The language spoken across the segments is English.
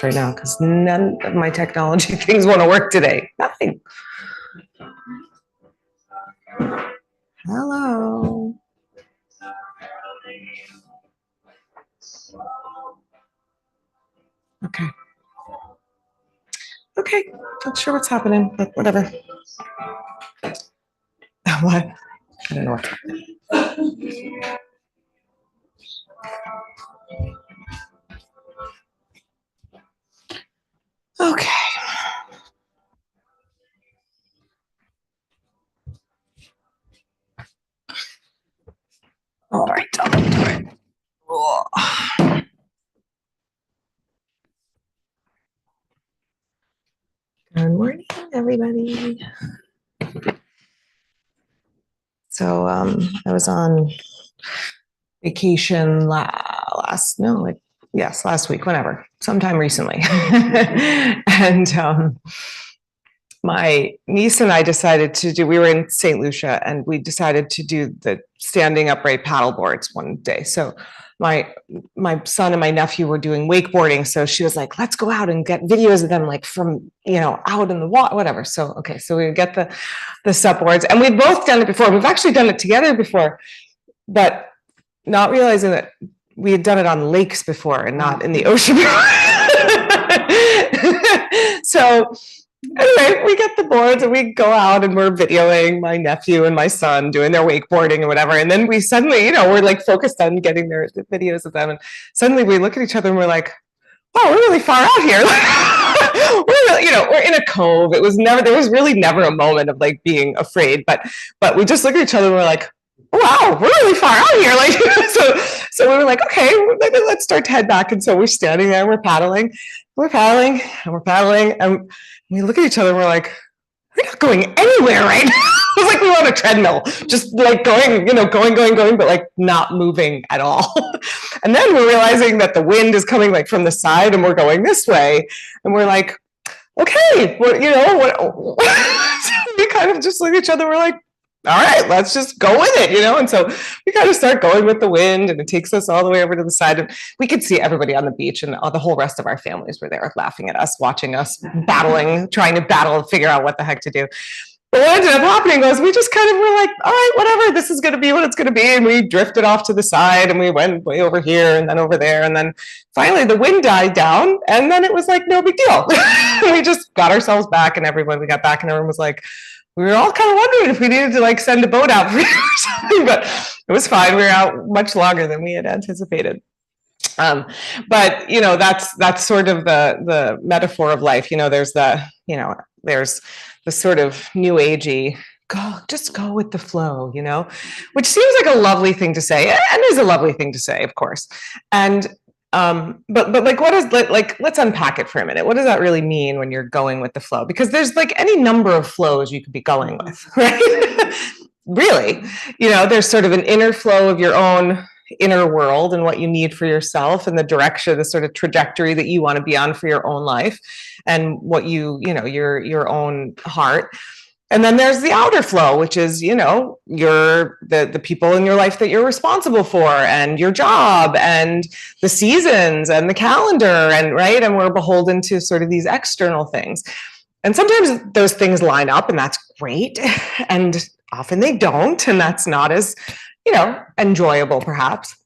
this right now because none of my technology things want to work today. Nothing. Hello. Okay. Okay. Not sure what's happening, but whatever. What? I don't know what's happening. Okay. All right. Good morning, everybody. So I was on vacation last week, whenever, sometime recently. And my niece and I decided to we were in St. Lucia and we decided to do the standing upright paddle boards one day. So my son and my nephew were doing wakeboarding. So she was like, let's go out and get videos of them like from, out in the water, whatever. So, okay. So we get the supboards and we've both done it before. We've actually done it together before, but not realizing that we had done it on lakes before and not in the ocean. So anyway, we get the boards and we go out and we're videoing my nephew and my son doing their wakeboarding or whatever. And then we suddenly, we're like focused on getting the videos of them. And suddenly we look at each other and we're like, wow, we're really far out here. We're in a cove. There was really never a moment of like being afraid, but we just look at each other and we're like, wow, we're really far out here. Like, so we were like, okay, maybe let's start to head back. And so we're standing there, we're paddling, and we look at each other and we're like, we're not going anywhere right now. It's like we were on a treadmill, just like going, going, but like not moving at all. And then we're realizing that the wind is coming like from the side and we're going this way. And we're like, okay, what? We kind of just look at each other. We're like, all right, let's just go with it, And so we kind of start going with the wind and it takes us all the way over to the side. And we could see everybody on the beach and the whole rest of our families were there laughing at us, watching us battling, trying to battle and figure out what the heck to do. But what ended up happening was we just kind of were like, all right, whatever, this is going to be what it's going to be. And we drifted off to the side and we went way over here and then over there. And then finally the wind died down and then it was like, no big deal. We just got ourselves back and we got back and everyone was like, we were all kind of wondering if we needed to like send a boat out or something, but it was fine. We were out much longer than we had anticipated. But that's sort of the metaphor of life. There's there's the sort of new agey just go with the flow, which seems like a lovely thing to say and is a lovely thing to say, of course. And but like, what is like, let's unpack it for a minute. What does that really mean when you're going with the flow? Because there's like any number of flows you could be going with, right? Really, there's sort of an inner flow of your own inner world and what you need for yourself and the direction, the sort of trajectory that you want to be on for your own life and what your own heart. And then there's the outer flow, which is, the people in your life that you're responsible for and your job and the seasons and the calendar and right. And we're beholden to sort of these external things. And sometimes those things line up and that's great. And often they don't. And that's not as, enjoyable perhaps.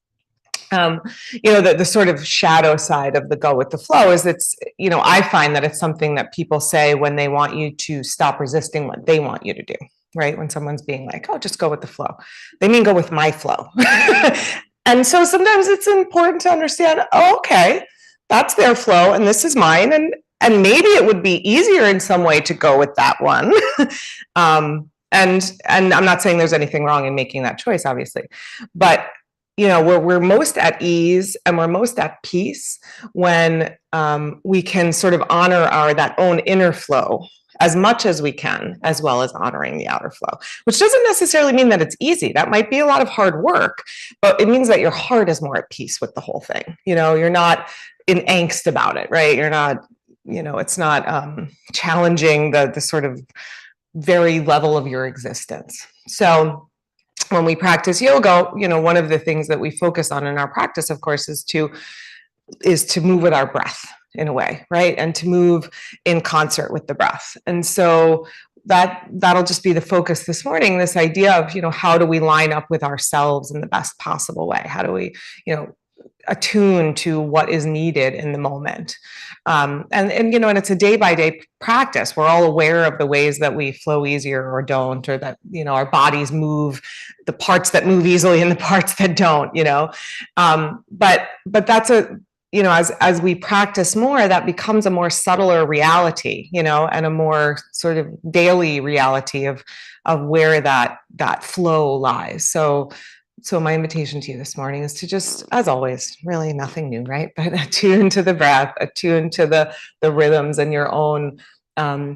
The sort of shadow side of the go with the flow is I find that it's something that people say when they want you to stop resisting what they want you to do, right? When someone's being like, oh, just go with the flow. They mean go with my flow. And so sometimes it's important to understand, oh, okay, that's their flow and this is mine. And maybe it would be easier in some way to go with that one. And I'm not saying there's anything wrong in making that choice, obviously, but we're most at ease and we're most at peace when we can sort of honor that own inner flow as much as we can, as well as honoring the outer flow, which doesn't necessarily mean that it's easy. That might be a lot of hard work, but it means that your heart is more at peace with the whole thing. You're not in angst about it, right? You're not, it's not challenging the sort of very level of your existence. So when we practice yoga, one of the things that we focus on in our practice, of course, is to move with our breath. in a way, right? And to move in concert with the breath. And so that'll just be the focus this morning, this idea of, how do we line up with ourselves in the best possible way? How do we, attune to what is needed in the moment? And it's a day by day practice. We're all aware of the ways that we flow easier or don't, or that, our bodies move, the parts that move easily and the parts that don't, but that's as we practice more, that becomes a more subtler reality, and a more sort of daily reality of where that flow lies. So my invitation to you this morning is to just, as always, really nothing new, right? But attune to the breath, attune to the rhythms and your own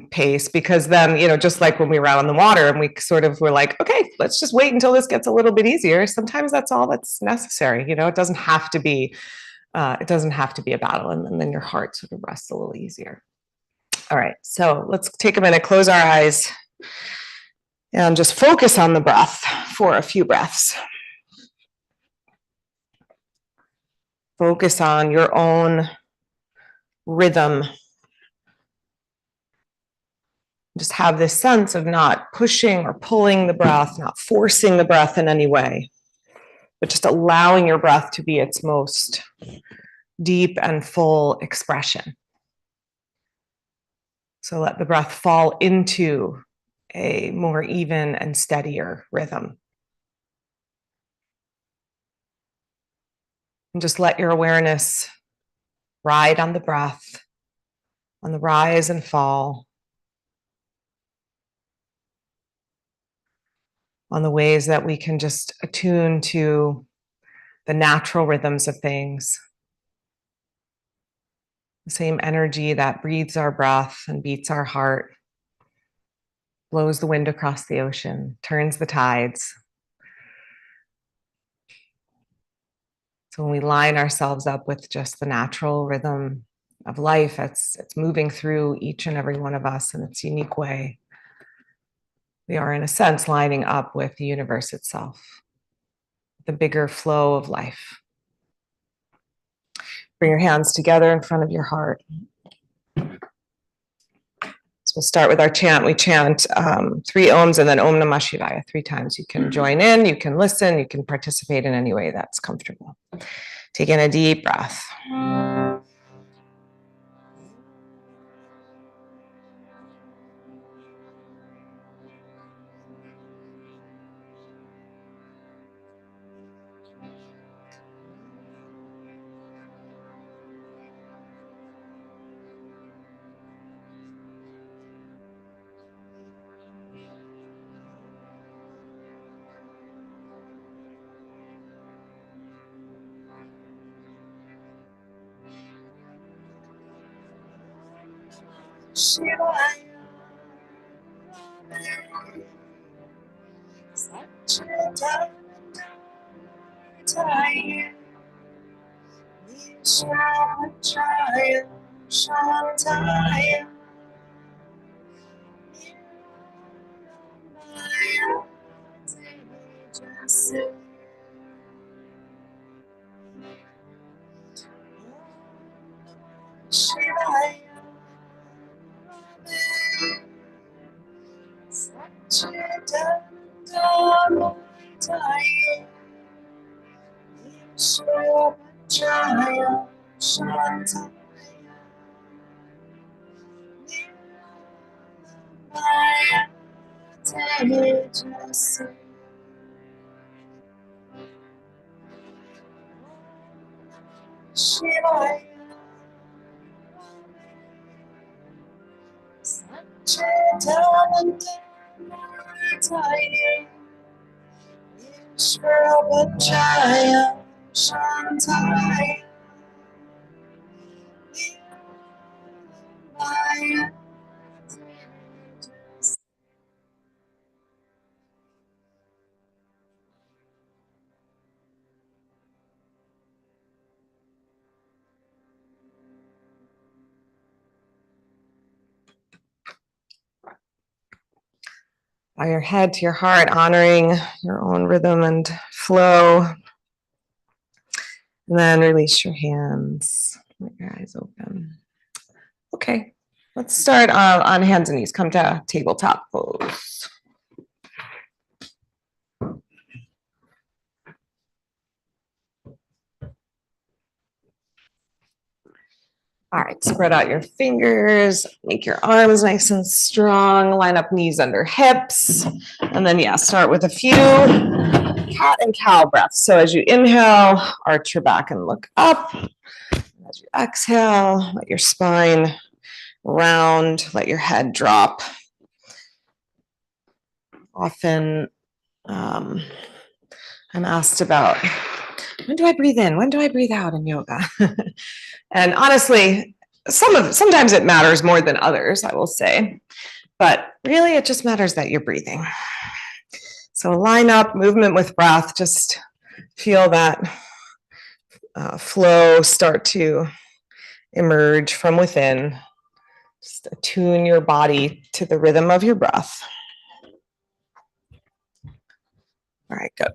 pace, because then, just like when we were out on the water and we sort of were like, okay, let's just wait until this gets a little bit easier. Sometimes that's all that's necessary. It doesn't have to be a battle, and then your heart sort of rests a little easier. All right, so let's take a minute, close our eyes, and just focus on the breath for a few breaths. Focus on your own rhythm. Just have this sense of not pushing or pulling the breath, not forcing the breath in any way, but just allowing your breath to be its most deep and full expression. So let the breath fall into a more even and steadier rhythm. And just let your awareness ride on the breath, on the rise and fall, on the ways that we can just attune to the natural rhythms of things. The same energy that breathes our breath and beats our heart, blows the wind across the ocean, turns the tides. So when we line ourselves up with just the natural rhythm of life, it's moving through each and every one of us in its unique way, we are, in a sense, lining up with the universe itself, the bigger flow of life. Bring your hands together in front of your heart. So we'll start with our chant. We chant 3 ohms and then Om Namah Shivaya 3 times. You can join in, you can listen, you can participate in any way that's comfortable. Take in a deep breath. Bow your head to your heart, honoring your own rhythm and flow. And then release your hands. Let your eyes open. Okay, let's start on hands and knees. Come to tabletop pose. All right, spread out your fingers, make your arms nice and strong, line up knees under hips, and then yeah, start with a few cat and cow breaths. So as you inhale, arch your back and look up. As you exhale, let your spine round, let your head drop. Often I'm asked about, when do I breathe in? When do I breathe out in yoga? And honestly, sometimes it matters more than others, I will say. But really, it just matters that you're breathing. So line up, movement with breath, just feel that flow start to emerge from within. Just attune your body to the rhythm of your breath. All right, good.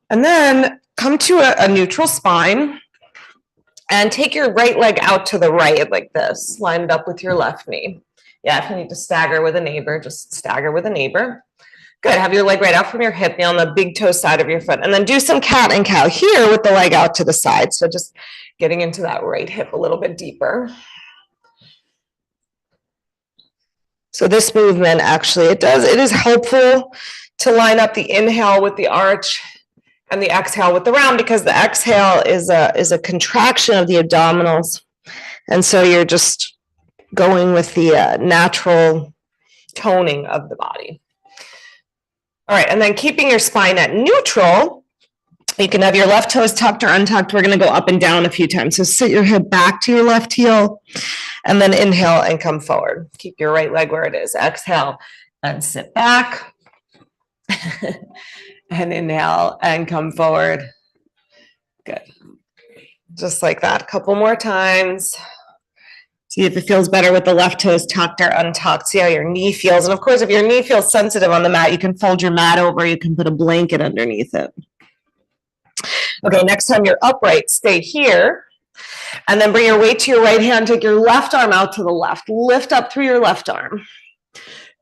And then come to a neutral spine and take your right leg out to the right like this, line it up with your left knee. Yeah, if you need to stagger with a neighbor, just stagger with a neighbor. Good, have your leg right out from your hip, knee on the big toe side of your foot, and then do some cat and cow here with the leg out to the side. So just getting into that right hip a little bit deeper. So this movement actually, it is helpful to line up the inhale with the arch and the exhale with the round, because the exhale is a contraction of the abdominals. And so you're just going with the natural toning of the body. All right, and then keeping your spine at neutral, you can have your left toes tucked or untucked. We're going to go up and down a few times. So sit your head back to your left heel, and then inhale and come forward. Keep your right leg where it is. Exhale and sit back. And inhale and come forward. Good. Just like that. A couple more times. See if it feels better with the left toes tucked or untucked. See how your knee feels. And of course, if your knee feels sensitive on the mat, you can fold your mat over. You can put a blanket underneath it. Okay, next time you're upright, stay here. And then bring your weight to your right hand. Take your left arm out to the left. Lift up through your left arm.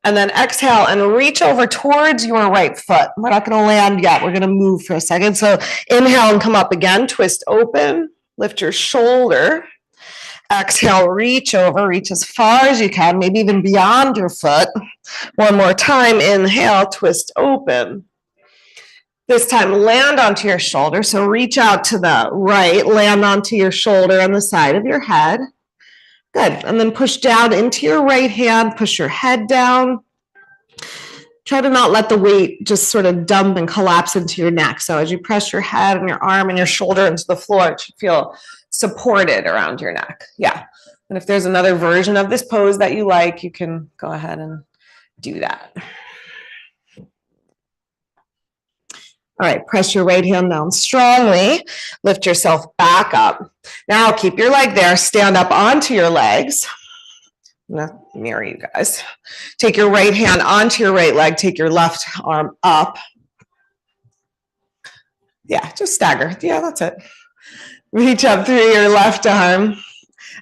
And then exhale and reach over towards your right foot. We're not going to land yet. We're going to move for a second. So inhale and come up again. Twist open. Lift your shoulder. Exhale, reach over. Reach as far as you can, maybe even beyond your foot. One more time. Inhale, twist open. This time, land onto your shoulder. So reach out to the right. Land onto your shoulder on the side of your head. Good. And then push down into your right hand. Push your head down. Try to not let the weight just sort of dump and collapse into your neck. So as you press your head and your arm and your shoulder into the floor, it should feel supported around your neck. Yeah. And if there's another version of this pose that you like, you can go ahead and do that. All right, press your right hand down strongly. Lift yourself back up. Now keep your leg there. Stand up onto your legs. I'm gonna mirror you guys. Take your right hand onto your right leg. Take your left arm up. Yeah, just stagger. Yeah, that's it. Reach up through your left arm.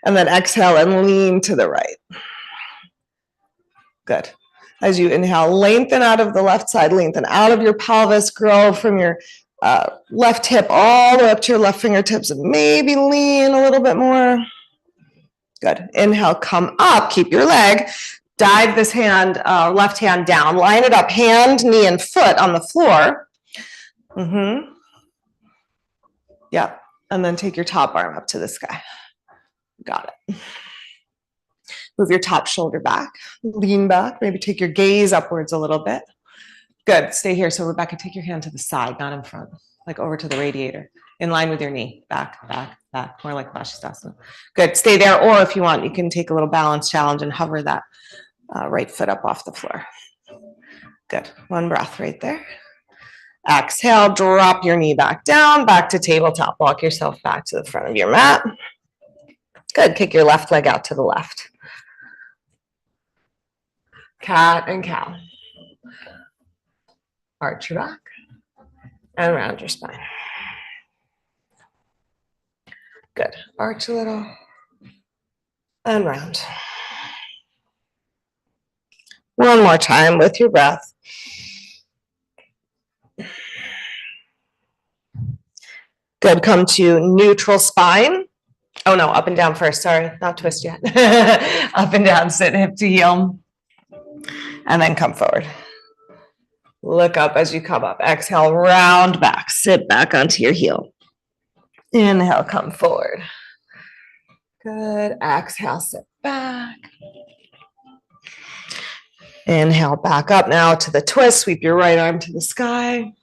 And then exhale and lean to the right. Good. As you inhale, lengthen out of the left side, lengthen out of your pelvis, grow from your left hip all the way up to your left fingertips, and maybe lean a little bit more. Good. Inhale, come up, keep your leg, dive this hand, left hand down, line it up, hand, knee, and foot on the floor. Yep. And then take your top arm up to the sky. Got it. Move your top shoulder back, lean back, maybe take your gaze upwards a little bit. Good, stay here. So Rebecca, take your hand to the side, not in front, like over to the radiator, in line with your knee, back, back, back, more like Vashisthasana. Good, stay there, or if you want, you can take a little balance challenge and hover that right foot up off the floor. Good, one breath right there. Exhale, drop your knee back down, back to tabletop. Walk yourself back to the front of your mat. Good, kick your left leg out to the left. Cat and cow. Arch your back and round your spine. Good. Arch a little. and round. One more time with your breath. Good, come to neutral spine. Oh no, up and down first, sorry, not twist yet. Up and down, sit hip to heel, and then come forward. Look up as you come up. Exhale, round back, sit back onto your heel. Inhale, come forward. Good, exhale, sit back. Inhale, back up now to the twist, sweep your right arm to the sky.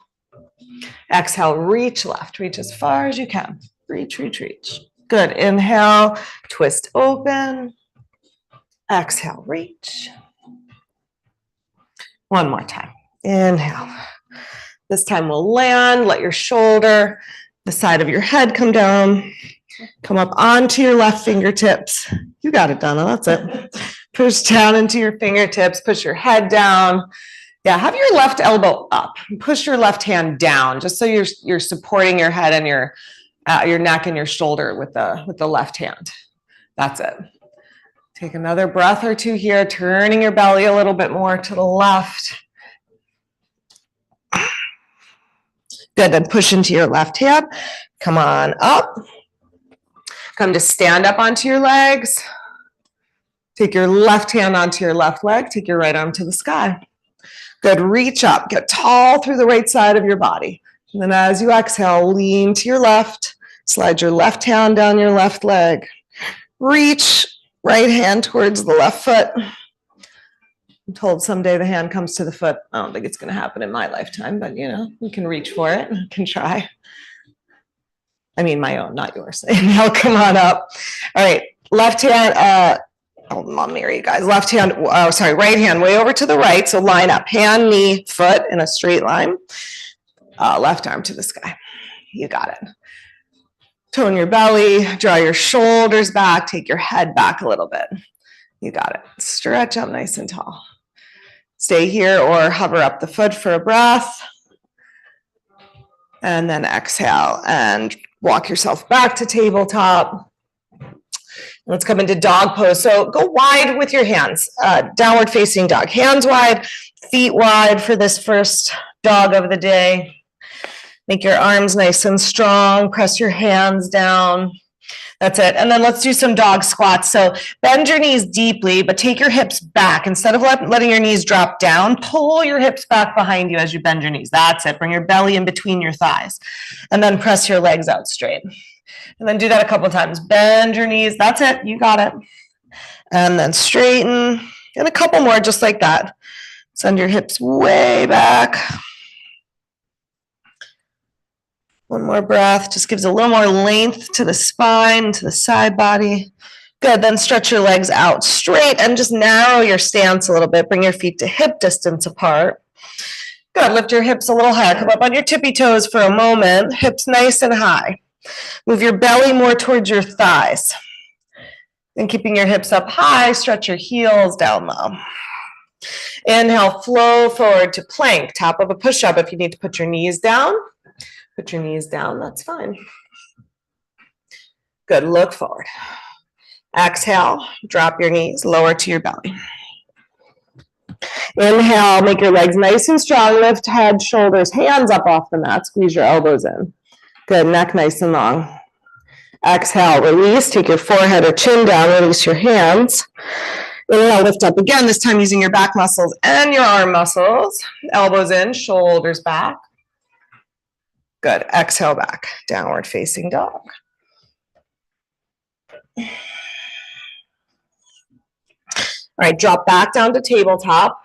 Exhale, reach left, reach as far as you can. Reach, reach, reach. Good, inhale, twist open. Exhale, reach. One more time. Inhale. This time we'll land, let your shoulder, the side of your head come down. Come up onto your left fingertips. You got it, Donna, that's it. Push down into your fingertips, push your head down. Yeah, have your left elbow up. Push your left hand down, just so you're supporting your head and your neck and your shoulder with the left hand. That's it. Take another breath or two here, turning your belly a little bit more to the left. Good, then push into your left hand. Come on up. Come to stand up onto your legs. Take your left hand onto your left leg. Take your right arm to the sky. Good, reach up. Get tall through the right side of your body. And then as you exhale, lean to your left. Slide your left hand down your left leg. Reach right hand towards the left foot. I'm told someday the hand comes to the foot. I don't think it's going to happen in my lifetime, but you know, we can reach for it. We can try. I mean, my own, not yours. Inhale, come on up. All right, left hand. I'll mirror you guys. Left hand, right hand way over to the right. So line up, hand, knee, foot in a straight line. Left arm to the sky. You got it. Tone your belly, draw your shoulders back, take your head back a little bit. You got it. Stretch up nice and tall. Stay here or hover up the foot for a breath. And then exhale and walk yourself back to tabletop. Let's come into dog pose. So go wide with your hands, downward facing dog. Hands wide, feet wide for this first dog of the day. Make your arms nice and strong. Press your hands down. That's it. And then let's do some dog squats. So bend your knees deeply, but take your hips back. Instead of letting your knees drop down, pull your hips back behind you as you bend your knees. That's it. Bring your belly in between your thighs. And then press your legs out straight. And then do that a couple of times. Bend your knees. That's it. You got it. And then straighten. And a couple more just like that. Send your hips way back. One more breath. Just gives a little more length to the spine, to the side body. Good. Then stretch your legs out straight and just narrow your stance a little bit. Bring your feet to hip distance apart. Good. Lift your hips a little higher. Come up on your tippy toes for a moment. Hips nice and high. Move your belly more towards your thighs. And keeping your hips up high, stretch your heels down low. Inhale, flow forward to plank, top of a push-up. If you need to put your knees down, put your knees down, that's fine. Good, look forward. Exhale, drop your knees, lower to your belly. Inhale, make your legs nice and strong. Lift head, shoulders, hands up off the mat. Squeeze your elbows in. Good, neck nice and long. Exhale, release. Take your forehead or chin down. Release your hands. Inhale, lift up again, this time using your back muscles and your arm muscles. Elbows in, shoulders back. Good. Exhale back. Downward facing dog. All right, drop back down to tabletop.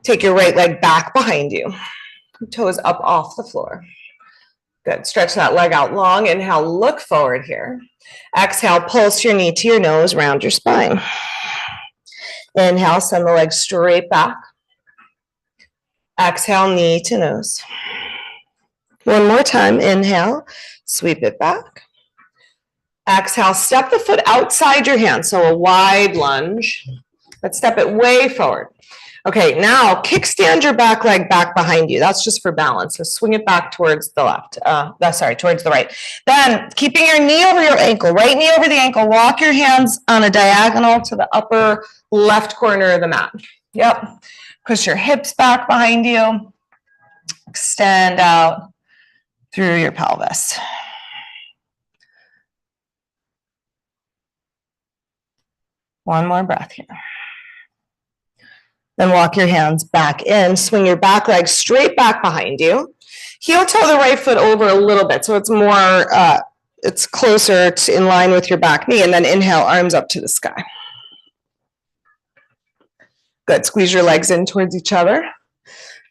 Take your right leg back behind you. Toes up off the floor. Good. Stretch that leg out long. Inhale, look forward here. Exhale, pulse your knee to your nose, round your spine. Inhale, send the leg straight back. Exhale, knee to nose. One more time. Inhale, sweep it back. Exhale, step the foot outside your hand, so a wide lunge, but step it way forward. Okay, now kickstand your back leg back behind you. That's just for balance. So swing it back towards the left. Towards the right. Then keeping your knee over your ankle, right knee over the ankle, walk your hands on a diagonal to the upper left corner of the mat. Yep. Push your hips back behind you. Extend out through your pelvis. One more breath here. Then walk your hands back in, swing your back leg straight back behind you. Heel toe the right foot over a little bit so it's more, it's closer to in line with your back knee, and then inhale, arms up to the sky. Good, squeeze your legs in towards each other.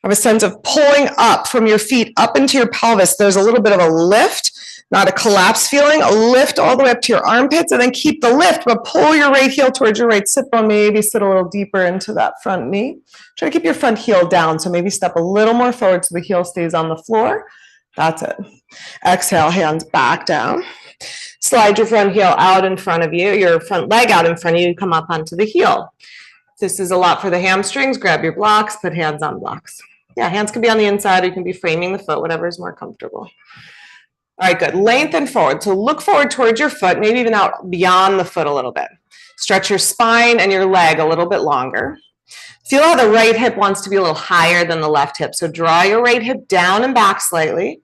Have a sense of pulling up from your feet up into your pelvis. There's a little bit of a lift, not a collapse feeling, a lift all the way up to your armpits, and then keep the lift, but pull your right heel towards your right sit bone, maybe sit a little deeper into that front knee. Try to keep your front heel down, so maybe step a little more forward so the heel stays on the floor. That's it. Exhale, hands back down. Slide your front heel out in front of you, your front leg out in front of you, come up onto the heel. This is a lot for the hamstrings. Grab your blocks, put hands on blocks. Yeah, hands can be on the inside, or you can be framing the foot, whatever is more comfortable. All right, good. Lengthen forward. So look forward towards your foot, maybe even out beyond the foot a little bit. Stretch your spine and your leg a little bit longer. Feel how the right hip wants to be a little higher than the left hip. So draw your right hip down and back slightly.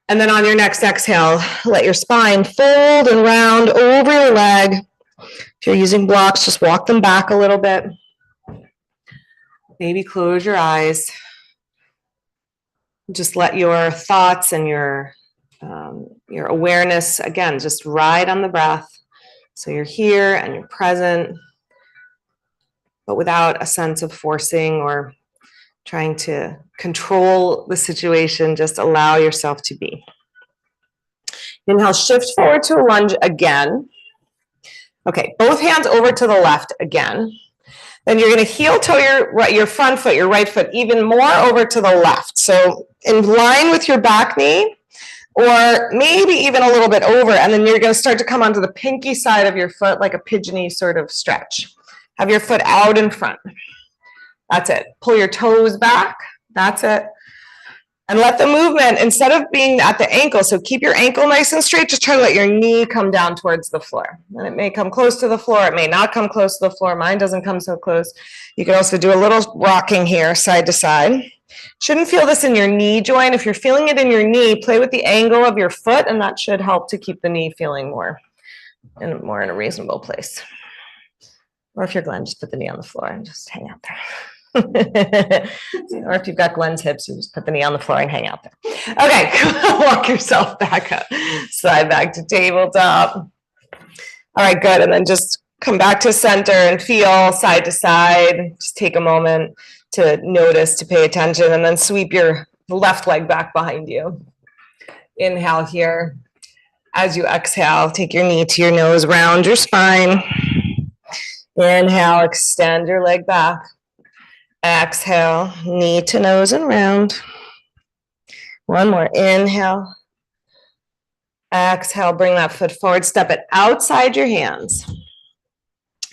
And then on your next exhale, let your spine fold and round over your leg. If you're using blocks, just walk them back a little bit. Maybe close your eyes. Just let your thoughts and your awareness, again, just ride on the breath. So you're here and you're present, but without a sense of forcing or trying to control the situation. Just allow yourself to be. Inhale, shift forward to a lunge again. Okay, both hands over to the left again. Then you're going to heel toe your front foot, your right foot, even more over to the left. So in line with your back knee, or maybe even a little bit over, and then you're going to start to come onto the pinky side of your foot like a pigeony sort of stretch. Have your foot out in front. That's it. Pull your toes back. That's it. And let the movement, instead of being at the ankle, so keep your ankle nice and straight, just try to let your knee come down towards the floor. And it may come close to the floor. It may not come close to the floor. Mine doesn't come so close. You can also do a little rocking here, side to side. Shouldn't feel this in your knee joint. If you're feeling it in your knee, play with the angle of your foot, and that should help to keep the knee feeling more in a reasonable place. Or if you're Glenn, just put the knee on the floor and just hang out there. Or if you've got Glenn's hips, you just put the knee on the floor and hang out there. Okay, walk yourself back up. Slide back to tabletop. All right, good. And then just come back to center and feel side to side. Just take a moment to notice, to pay attention, and then sweep your left leg back behind you. Inhale here. As you exhale, take your knee to your nose, round your spine. Inhale, extend your leg back. Exhale, knee to nose and round. One more. Inhale. Exhale, bring that foot forward. Step it outside your hands.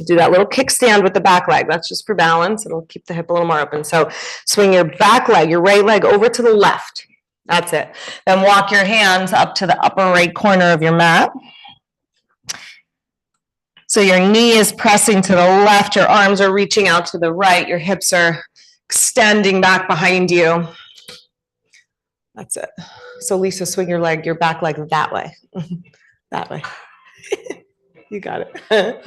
Do that little kickstand with the back leg. That's just for balance. It'll keep the hip a little more open. So swing your back leg, your right leg over to the left. That's it. Then walk your hands up to the upper right corner of your mat. So your knee is pressing to the left, your arms are reaching out to the right, your hips are extending back behind you. That's it. So Lisa, swing your back leg that way. That way. You got it.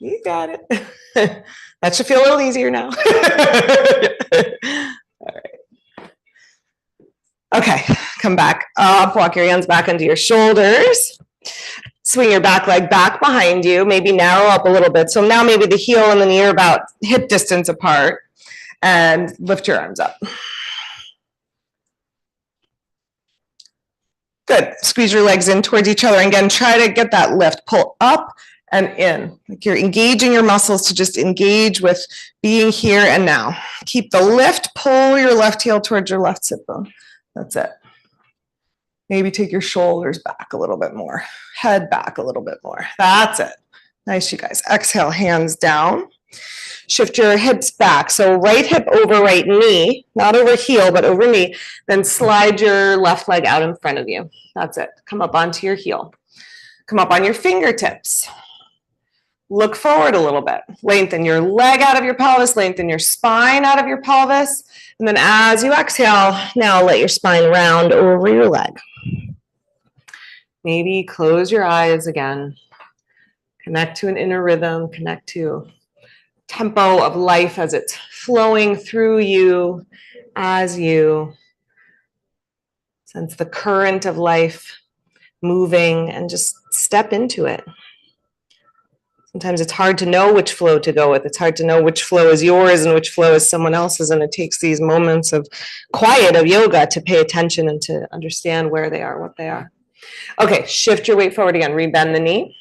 You got it. That should feel a little easier now. All right. Okay, come back up, walk your hands back into your shoulders. Swing your back leg back behind you, maybe narrow up a little bit. So now maybe the heel and the knee are about hip distance apart, and lift your arms up. Good. Squeeze your legs in towards each other. And again, try to get that lift. Pull up and in. Like you're engaging your muscles to just engage with being here and now. Keep the lift. Pull your left heel towards your left sit bone. That's it. Maybe take your shoulders back a little bit more. Head back a little bit more. That's it. Nice, you guys. Exhale, hands down. Shift your hips back. So right hip over right knee, not over heel, but over knee. Then slide your left leg out in front of you. That's it. Come up onto your heel. Come up on your fingertips. Look forward a little bit. Lengthen your leg out of your pelvis, lengthen your spine out of your pelvis. And then as you exhale, now let your spine round over your leg. Maybe close your eyes again. Connect to an inner rhythm, connect to tempo of life as it's flowing through you, as you sense the current of life moving, and just step into it. Sometimes it's hard to know which flow to go with. It's hard to know which flow is yours and which flow is someone else's, and it takes these moments of quiet, of yoga, to pay attention and to understand where they are, what they are. Okay, shift your weight forward again. Rebend the knee.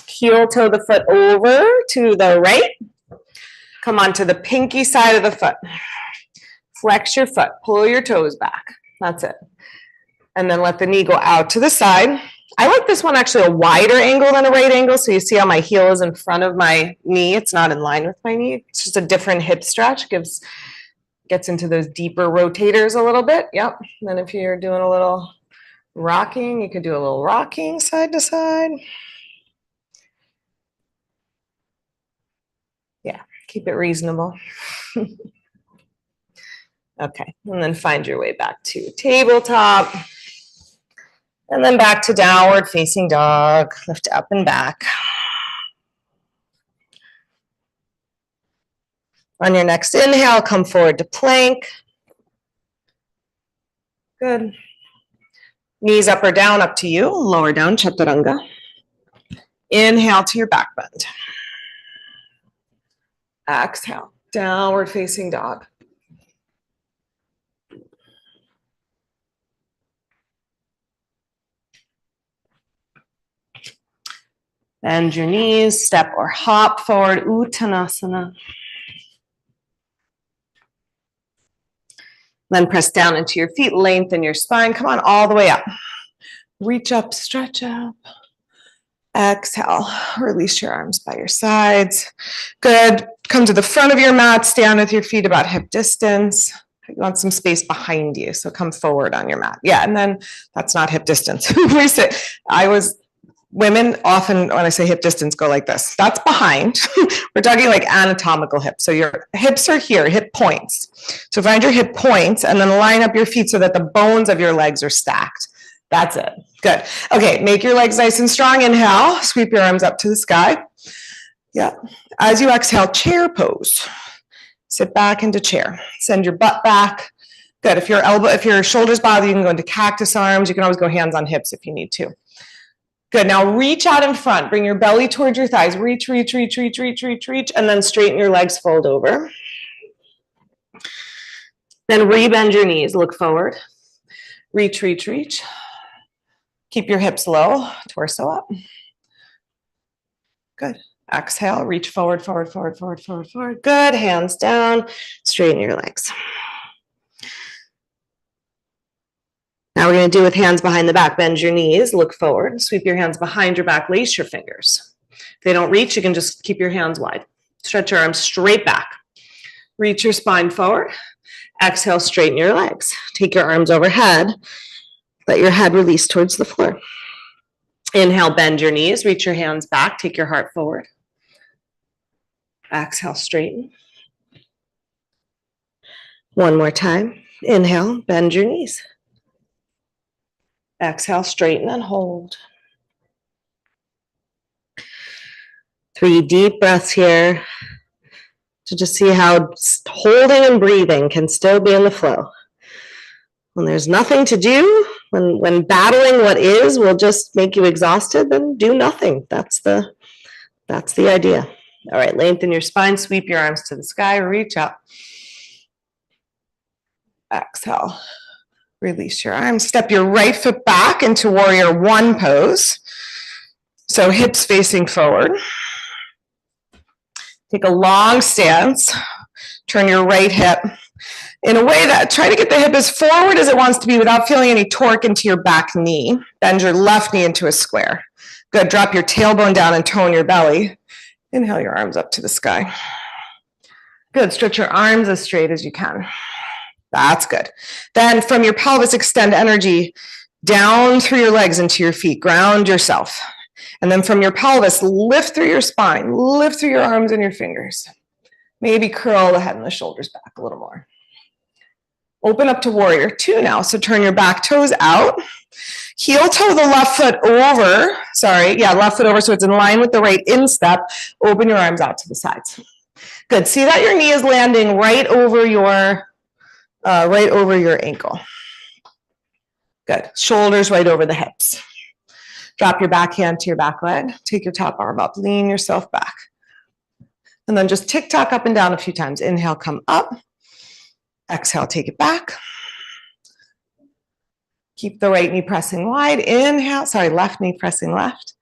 Heel toe the foot over to the right. Come onto the pinky side of the foot. Flex your foot. Pull your toes back. That's it. And then let the knee go out to the side. I like this one actually a wider angle than a right angle. So you see how my heel is in front of my knee. It's not in line with my knee. It's just a different hip stretch. Gets into those deeper rotators a little bit. Yep. And then if you're doing a little rocking, you could do a little rocking side to side. Yeah, keep it reasonable. Okay, and then find your way back to tabletop. And then back to downward facing dog. Lift up and back. On your next inhale, come forward to plank. Good. Knees up or down, up to you. Lower down, chaturanga. Inhale to your back bend. Exhale, downward facing dog. Bend your knees, step or hop forward, Uttanasana. Then press down into your feet, lengthen your spine. Come on, all the way up. Reach up, stretch up. Exhale, release your arms by your sides. Good. Come to the front of your mat, stand with your feet about hip distance. You want some space behind you, so come forward on your mat. Yeah, and then that's not hip distance. Women often, when I say hip distance, go like this. That's behind. We're talking like anatomical hips. So your hips are here, hip points. So find your hip points and then line up your feet so that the bones of your legs are stacked. That's it. Good. Okay, make your legs nice and strong. Inhale, sweep your arms up to the sky. Yeah. As you exhale, chair pose. Sit back into chair. Send your butt back. Good. If your shoulders bother, you can go into cactus arms. You can always go hands on hips if you need to. Good. Now reach out in front. Bring your belly towards your thighs. Reach, reach, reach, reach, reach, reach, reach, and then straighten your legs, fold over. Then rebend your knees. Look forward. Reach, reach, reach. Keep your hips low, torso up. Good. Exhale, reach forward, forward, forward, forward, forward, forward. Good. Hands down. Straighten your legs. Now we're going to do with hands behind the back. Bend your knees, look forward, sweep your hands behind your back, lace your fingers. If they don't reach, you can just keep your hands wide. Stretch your arms straight back. Reach your spine forward. Exhale, straighten your legs. Take your arms overhead. Let your head release towards the floor. Inhale, bend your knees, reach your hands back, take your heart forward. Exhale, straighten. One more time. Inhale, bend your knees. Exhale, straighten and hold. 3 deep breaths here to just see how holding and breathing can still be in the flow. When there's nothing to do, when battling what is will just make you exhausted, then do nothing. That's the idea. All right, lengthen your spine, sweep your arms to the sky, reach up. Exhale. Release your arms. Step your right foot back into warrior one pose. So hips facing forward. Take a long stance. Turn your right hip in a way that try to get the hip as forward as it wants to be without feeling any torque into your back knee. Bend your left knee into a square. Good. Drop your tailbone down and tone your belly. Inhale your arms up to the sky. Good, stretch your arms as straight as you can. That's good. Then from your pelvis, extend energy down through your legs into your feet. Ground yourself. And then from your pelvis, lift through your spine. Lift through your arms and your fingers. Maybe curl the head and the shoulders back a little more. Open up to warrior two now. So turn your back toes out. Heel toe the left foot over. Left foot over so it's in line with the right instep. Open your arms out to the sides. Good. See that your knee is landing right over your ankle. Good. Shoulders right over the hips. Drop your back hand to your back leg. Take your top arm up. Lean yourself back. And then just tick-tock up and down a few times. Inhale, come up. Exhale, take it back. Keep the right knee pressing wide. Inhale, left knee pressing left.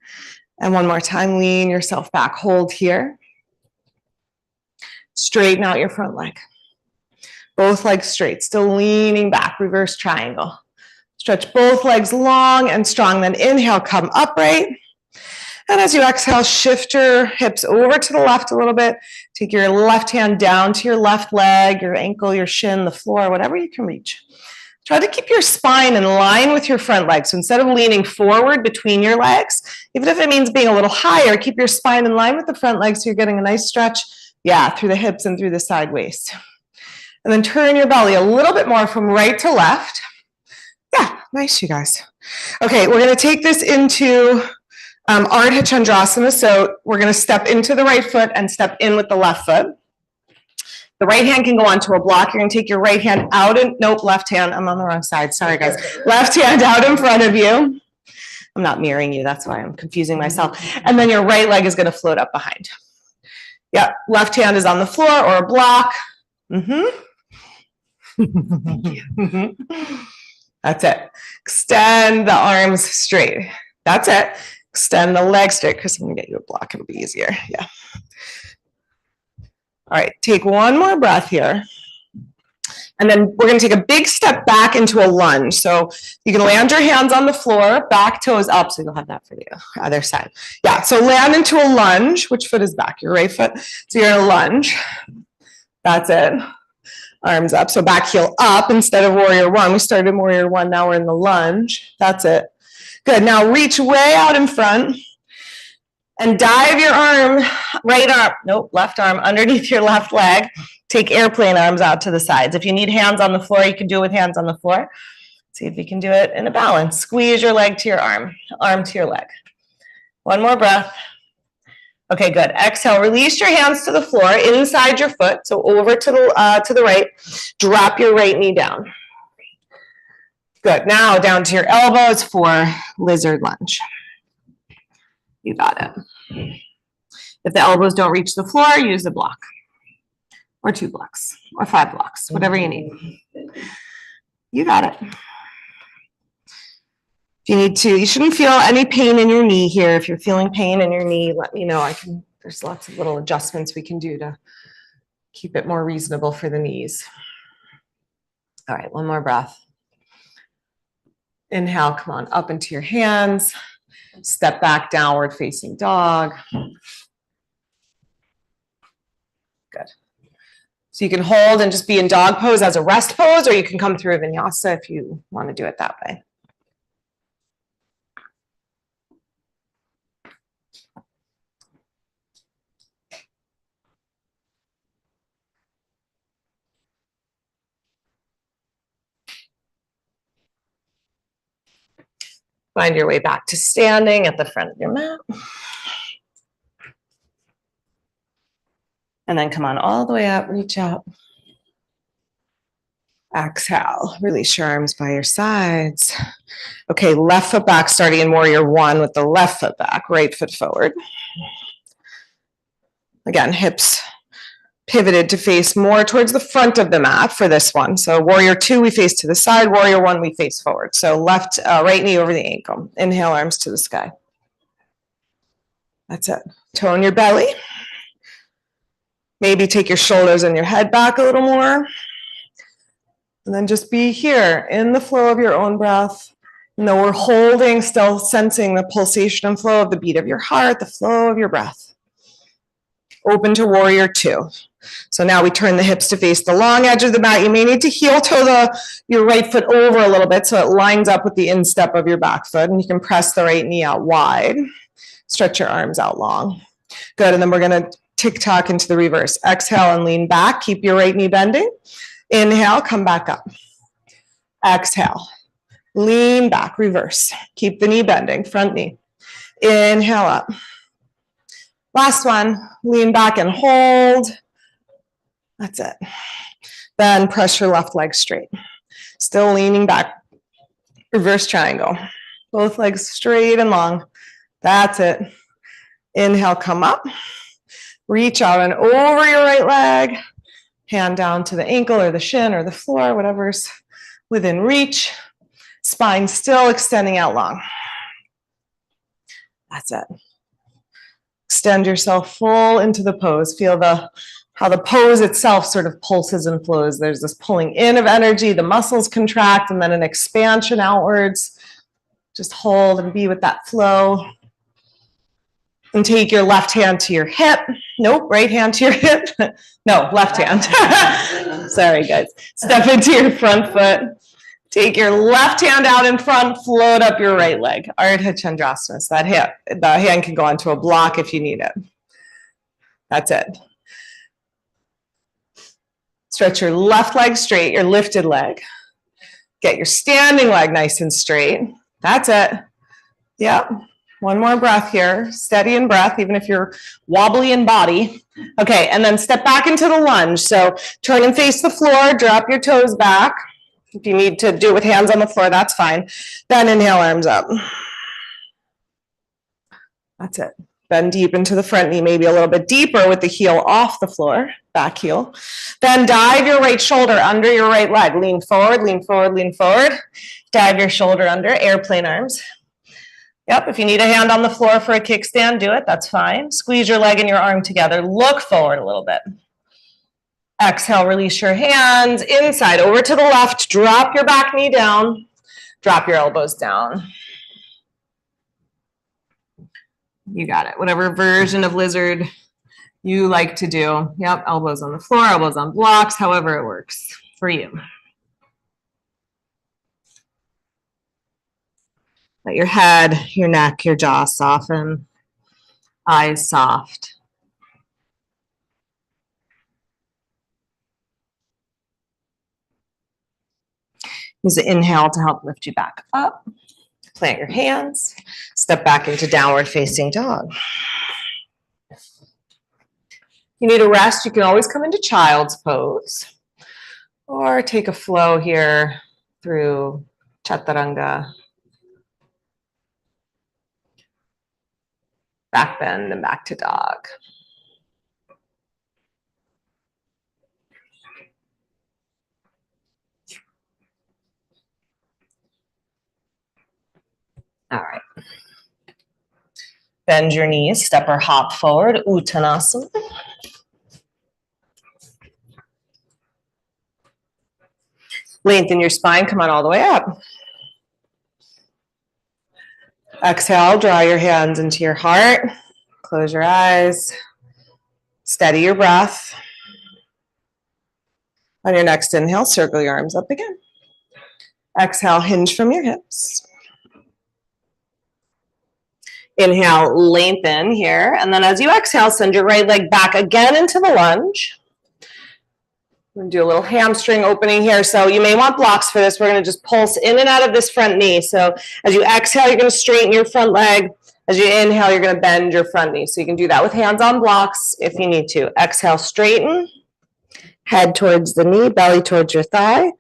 And one more time, lean yourself back. Hold here. Straighten out your front leg. Both legs straight, still leaning back, reverse triangle. Stretch both legs long and strong. Then inhale, come upright. And as you exhale, shift your hips over to the left a little bit. Take your left hand down to your left leg, your ankle, your shin, the floor, whatever you can reach. Try to keep your spine in line with your front leg. So instead of leaning forward between your legs, even if it means being a little higher, keep your spine in line with the front leg so you're getting a nice stretch, through the hips and through the side waist. And then turn your belly a little bit more from right to left. Yeah, nice, you guys. Okay, we're going to take this into Ardha Chandrasana. So we're going to step into the right foot and step in with the left foot. The right hand can go onto a block. You're going to take your right hand out and, left hand. I'm on the wrong side. Sorry, guys. Left hand out in front of you. I'm not mirroring you. That's why I'm confusing myself. And then your right leg is going to float up behind. Yeah, left hand is on the floor or a block. That's it. Extend the arms straight. That's it. Extend the legs straight. Chris, I'm going to get you a block. It'll be easier. Yeah. All right, take one more breath here. And then we're going to take a big step back into a lunge. So you can land your hands on the floor, back toes up. So you'll have that for the other side. Yeah, so land into a lunge. Which foot is back? Your right foot. So you're in a lunge. That's it. Arms up. So back heel up instead of warrior one. We started in warrior one. Now we're in the lunge. That's it. Good. Now reach way out in front. And dive your arm, left arm underneath your left leg. Take airplane arms out to the sides. If you need hands on the floor, you can do it with hands on the floor. See if you can do it in a balance. Squeeze your leg to your arm to your leg. One more breath. Okay, good. Exhale, release your hands to the floor, inside your foot, so over to the right. Drop your right knee down. Good. Now down to your elbows for lizard lunge. You got it. If the elbows don't reach the floor, use a block. Or 2 blocks. Or 5 blocks. Whatever you need. You got it. If you need to, you shouldn't feel any pain in your knee here. If you're feeling pain in your knee, let me know. There's lots of little adjustments we can do to keep it more reasonable for the knees. All right, one more breath. Inhale, come on, up into your hands. Step back, downward facing dog. Good. So you can hold and just be in dog pose as a rest pose, or you can come through a vinyasa if you want to do it that way. Find your way back to standing at the front of your mat. And then come on all the way up, reach out. Exhale, release your arms by your sides. Okay, left foot back, starting in warrior one with the left foot back, right foot forward. Again, hips pivoted to face more towards the front of the mat for this one. So warrior two, we face to the side. Warrior one, we face forward. So right knee over the ankle. Inhale, arms to the sky. That's it. Tone your belly. Maybe take your shoulders and your head back a little more. And then just be here in the flow of your own breath. You know, we're holding, still sensing the pulsation and flow of the beat of your heart, the flow of your breath. Open to warrior two. So now we turn the hips to face the long edge of the mat. You may need to heel toe your right foot over a little bit so it lines up with the instep of your back foot, and you can press the right knee out wide. Stretch your arms out long. Good, and then we're gonna tick-tock into the reverse. Exhale and lean back. Keep your right knee bending. Inhale, come back up. Exhale, lean back, reverse. Keep the knee bending, front knee. Inhale up. Last one, lean back and hold. That's it. Then press your left leg straight. Still leaning back. Reverse triangle. Both legs straight and long. That's it. Inhale, come up. Reach out and over your right leg. Hand down to the ankle or the shin or the floor, whatever's within reach. Spine still extending out long. That's it. Extend yourself full into the pose. Feel how the pose itself sort of pulses and flows. There's this pulling in of energy, the muscles contract, and then an expansion outwards. Just hold and be with that flow. And take your left hand to your hip. Nope, right hand to your hip. No, left hand. Sorry, guys. Step into your front foot. Take your left hand out in front, float up your right leg. Ardha Chandrasana. So the hand can go onto a block if you need it. That's it. Stretch your left leg straight, your lifted leg. Get your standing leg nice and straight. That's it. Yep. One more breath here. Steady in breath, even if you're wobbly in body. Okay, and then step back into the lunge. So turn and face the floor, drop your toes back. If you need to do it with hands on the floor, that's fine. Then inhale, arms up. That's it. Bend deep into the front knee, maybe a little bit deeper with the heel off the floor, back heel. Then dive your right shoulder under your right leg. Lean forward, lean forward, lean forward. Dive your shoulder under, airplane arms. Yep, if you need a hand on the floor for a kickstand, do it, that's fine. Squeeze your leg and your arm together. Look forward a little bit. Exhale, release your hands inside, over to the left. Drop your back knee down. Drop your elbows down. You got it. Whatever version of lizard you like to do. Yep, elbows on the floor, elbows on blocks, however it works for you. Let your head, your neck, your jaw soften. Eyes soft. Use the inhale to help lift you back up. Plant your hands. Step back into downward facing dog. If you need a rest, you can always come into child's pose or take a flow here through chaturanga. Back bend and back to dog. All right. Bend your knees, step or hop forward, Uttanasana. Lengthen your spine, come on all the way up. Exhale, draw your hands into your heart. Close your eyes. Steady your breath. On your next inhale, circle your arms up again. Exhale, hinge from your hips. Inhale, lengthen here. And then as you exhale, send your right leg back again into the lunge. We're going to do a little hamstring opening here. So you may want blocks for this. We're going to just pulse in and out of this front knee. So as you exhale, you're going to straighten your front leg. As you inhale, you're going to bend your front knee. So you can do that with hands on blocks if you need to. Exhale, straighten. Head towards the knee, belly towards your thigh.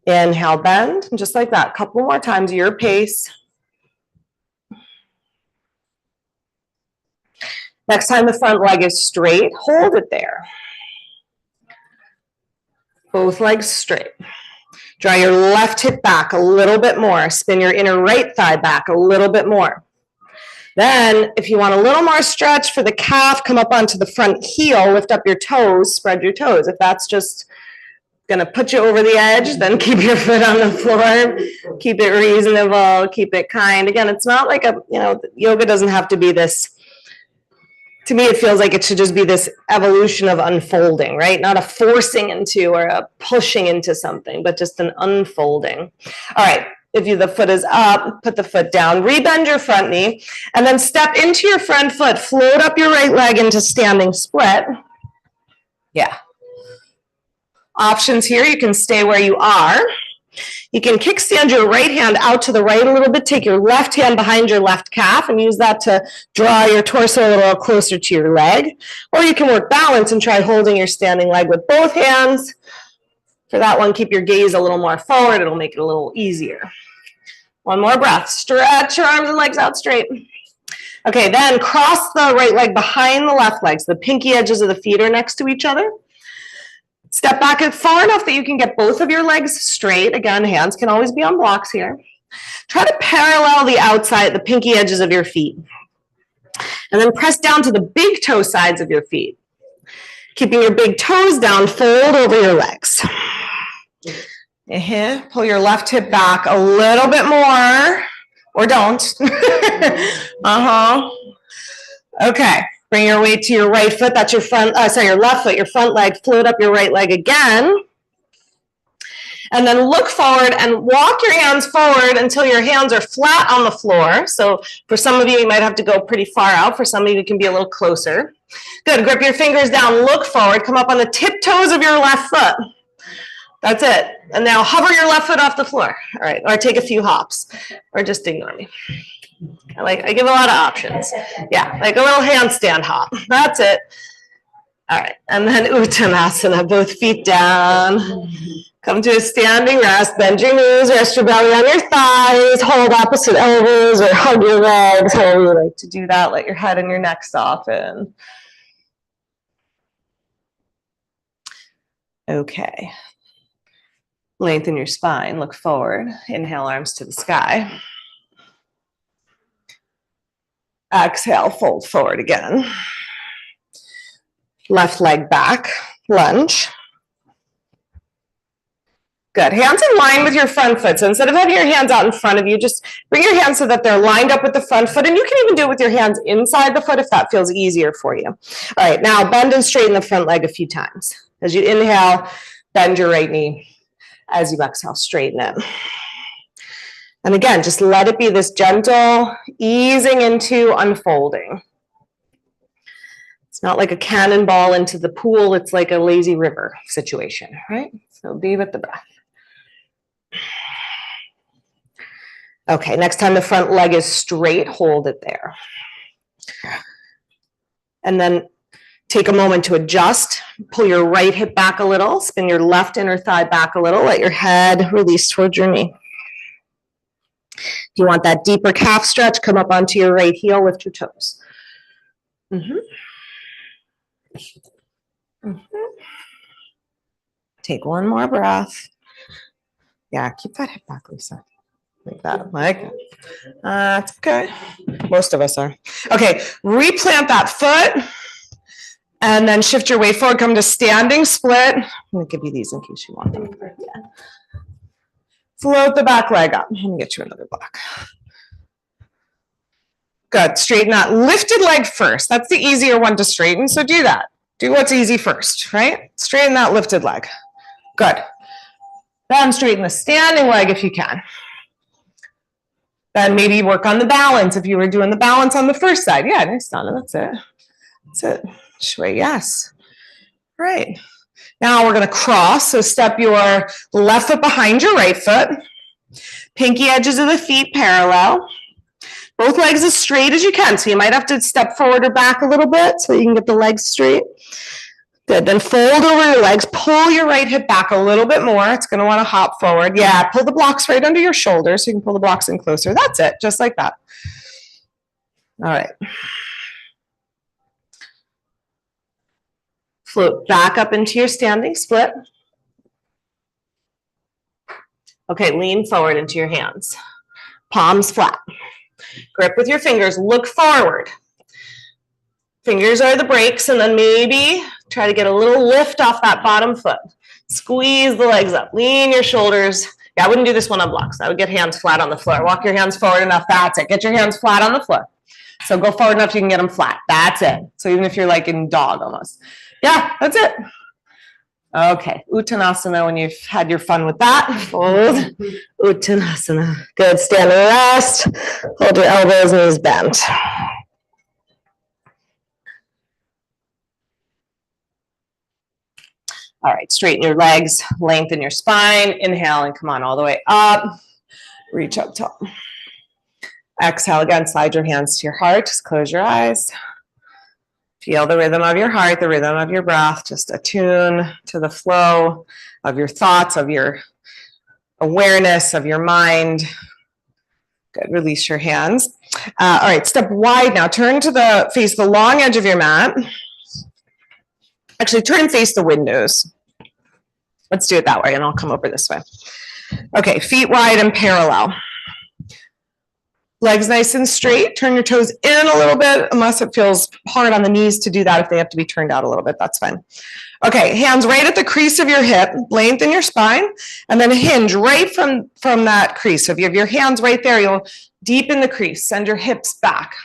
Inhale, bend. And just like that, a couple more times, your pace. Next time the front leg is straight, hold it there. Both legs straight. Draw your left hip back a little bit more. Spin your inner right thigh back a little bit more. Then, if you want a little more stretch for the calf, come up onto the front heel, lift up your toes, spread your toes. If that's just going to put you over the edge, then keep your foot on the floor. Keep it reasonable, keep it kind. Again, it's not like yoga doesn't have to be this To me, it feels like it should just be this evolution of unfolding, right? Not a forcing into or a pushing into something, but just an unfolding. All right, if the foot is up, put the foot down, rebend your front knee, and then step into your front foot, float up your right leg into standing split. Yeah. Options here, you can stay where you are. You can kickstand your right hand out to the right a little bit, take your left hand behind your left calf and use that to draw your torso a little closer to your leg. Or you can work balance and try holding your standing leg with both hands. For that one, keep your gaze a little more forward. It'll make it a little easier. One more breath. Stretch your arms and legs out straight. Okay, then cross the right leg behind the left leg. So the pinky edges of the feet are next to each other. Step back far enough that you can get both of your legs straight. Again, hands can always be on blocks here. Try to parallel the outside, the pinky edges of your feet. And then press down to the big toe sides of your feet. Keeping your big toes down, fold over your legs. Pull your left hip back a little bit more, or don't. Okay. Bring your weight to your right foot. That's your your left foot, your front leg. Float up your right leg again. And then look forward and walk your hands forward until your hands are flat on the floor. So for some of you, you might have to go pretty far out. For some of you, it can be a little closer. Good. Grip your fingers down. Look forward. Come up on the tiptoes of your left foot. That's it. And now hover your left foot off the floor. All right. Or take a few hops. Or just ignore me. I give a lot of options. Yeah, like a little handstand hop. That's it. All right, and then Uttanasana, both feet down. Come to a standing rest. Bend your knees, rest your belly on your thighs. Hold opposite elbows or hug your legs. However you like to do that. Let your head and your neck soften. Okay. Lengthen your spine. Look forward. Inhale, arms to the sky. Exhale, fold forward again. Left leg back, lunge. Good. Hands in line with your front foot. So instead of having your hands out in front of you, just bring your hands so that they're lined up with the front foot. And you can even do it with your hands inside the foot if that feels easier for you. All right, now bend and straighten the front leg a few times. As you inhale, bend your right knee. As you exhale, straighten it. And again, just let it be this gentle easing into unfolding. It's not like a cannonball into the pool. It's like a lazy river situation, right? So be with the breath. Okay, next time the front leg is straight, hold it there. And then take a moment to adjust. Pull your right hip back a little. Spin your left inner thigh back a little. Let your head release towards your knee. If you want that deeper calf stretch, come up onto your right heel, lift your toes. Take one more breath. Yeah, keep that hip back, Lisa. Like that, like that. That's okay. Most of us are. Okay, replant that foot and then shift your weight forward. Come to standing split. I'm going to give you these in case you want them. Yeah. Float the back leg up. Let me get you another block. Good. Straighten that lifted leg first. That's the easier one to straighten, so do that. Do what's easy first, right? Straighten that lifted leg. Good. Then straighten the standing leg if you can. Then maybe work on the balance if you were doing the balance on the first side. Yeah, nice, Donna. That's it. That's it. Shui, yes. Right. Now we're going to cross. So step your left foot behind your right foot. Pinky edges of the feet parallel. Both legs as straight as you can. So you might have to step forward or back a little bit so you can get the legs straight. Good. Then fold over your legs. Pull your right hip back a little bit more. It's going to want to hop forward. Yeah, pull the blocks right under your shoulders so you can pull the blocks in closer. That's it. Just like that. All right. Float back up into your standing split. Okay, lean forward into your hands. Palms flat. Grip with your fingers. Look forward. Fingers are the brakes, and then maybe try to get a little lift off that bottom foot. Squeeze the legs up. Lean your shoulders. Yeah, I wouldn't do this one on blocks. I would get hands flat on the floor. Walk your hands forward enough. That's it. Get your hands flat on the floor. So go forward enough you can get them flat. That's it. So even if you're like in dog almost. Yeah, that's it. Okay, Uttanasana, when you've had your fun with that, fold. Uttanasana. Good, stand and rest. Hold your elbows, knees bent. All right, straighten your legs, lengthen your spine. Inhale and come on all the way up. Reach up tall. Exhale again, slide your hands to your heart. Just close your eyes. Feel the rhythm of your heart, the rhythm of your breath. Just attune to the flow of your thoughts, of your awareness, of your mind. Good, release your hands. All right, step wide now. Turn to face the long edge of your mat. Actually, turn and face the windows. Let's do it that way, and I'll come over this way. Okay, feet wide and parallel. Legs nice and straight. Turn your toes in a little bit, unless it feels hard on the knees to do that. If they have to be turned out a little bit, that's fine. Okay, hands right at the crease of your hip. Lengthen your spine, and then hinge right from that crease. So if you have your hands right there, you'll deepen the crease. Send your hips back.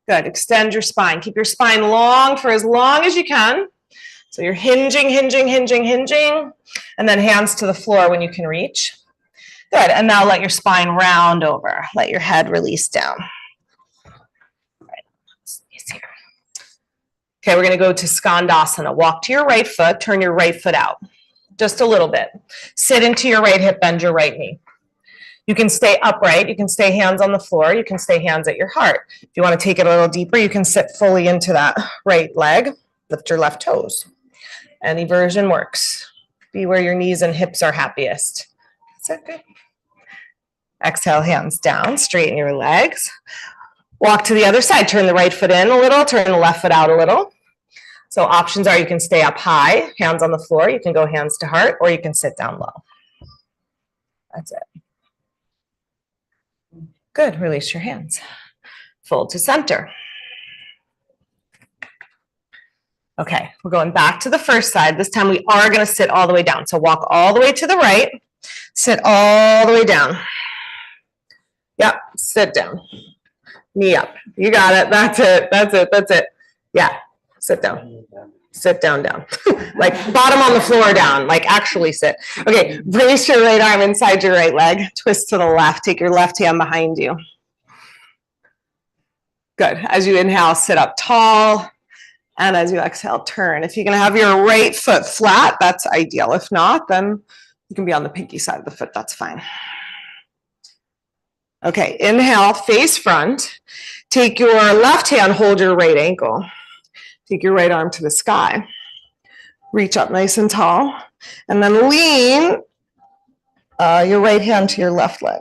Good. Extend your spine. Keep your spine long for as long as you can. So you're hinging, hinging, hinging, hinging, and then hands to the floor when you can reach. Good, and now let your spine round over. Let your head release down. All right, here. Okay, we're gonna go to Skandasana. Walk to your right foot, turn your right foot out, just a little bit. Sit into your right hip, bend your right knee. You can stay upright, you can stay hands on the floor, you can stay hands at your heart. If you wanna take it a little deeper, you can sit fully into that right leg, lift your left toes. Any version works. Be where your knees and hips are happiest. Is that good? Exhale, hands down, straighten your legs. Walk to the other side, turn the right foot in a little, turn the left foot out a little. So options are you can stay up high, hands on the floor, you can go hands to heart, or you can sit down low. That's it. Good, release your hands. Fold to center. Okay, we're going back to the first side. This time we are gonna sit all the way down. So walk all the way to the right, sit all the way down. Yep, sit down. Knee up. You got it. That's it. That's it. That's it. Yeah, sit down. Sit down, down. Like bottom on the floor down. Like actually sit. Okay, brace your right arm inside your right leg. Twist to the left. Take your left hand behind you. Good. As you inhale, sit up tall. And as you exhale, turn. If you can have your right foot flat, that's ideal. If not, then you can be on the pinky side of the foot. That's fine. Okay, inhale, face front. Take your left hand, hold your right ankle. Take your right arm to the sky. Reach up nice and tall. And then lean your right hand to your left leg.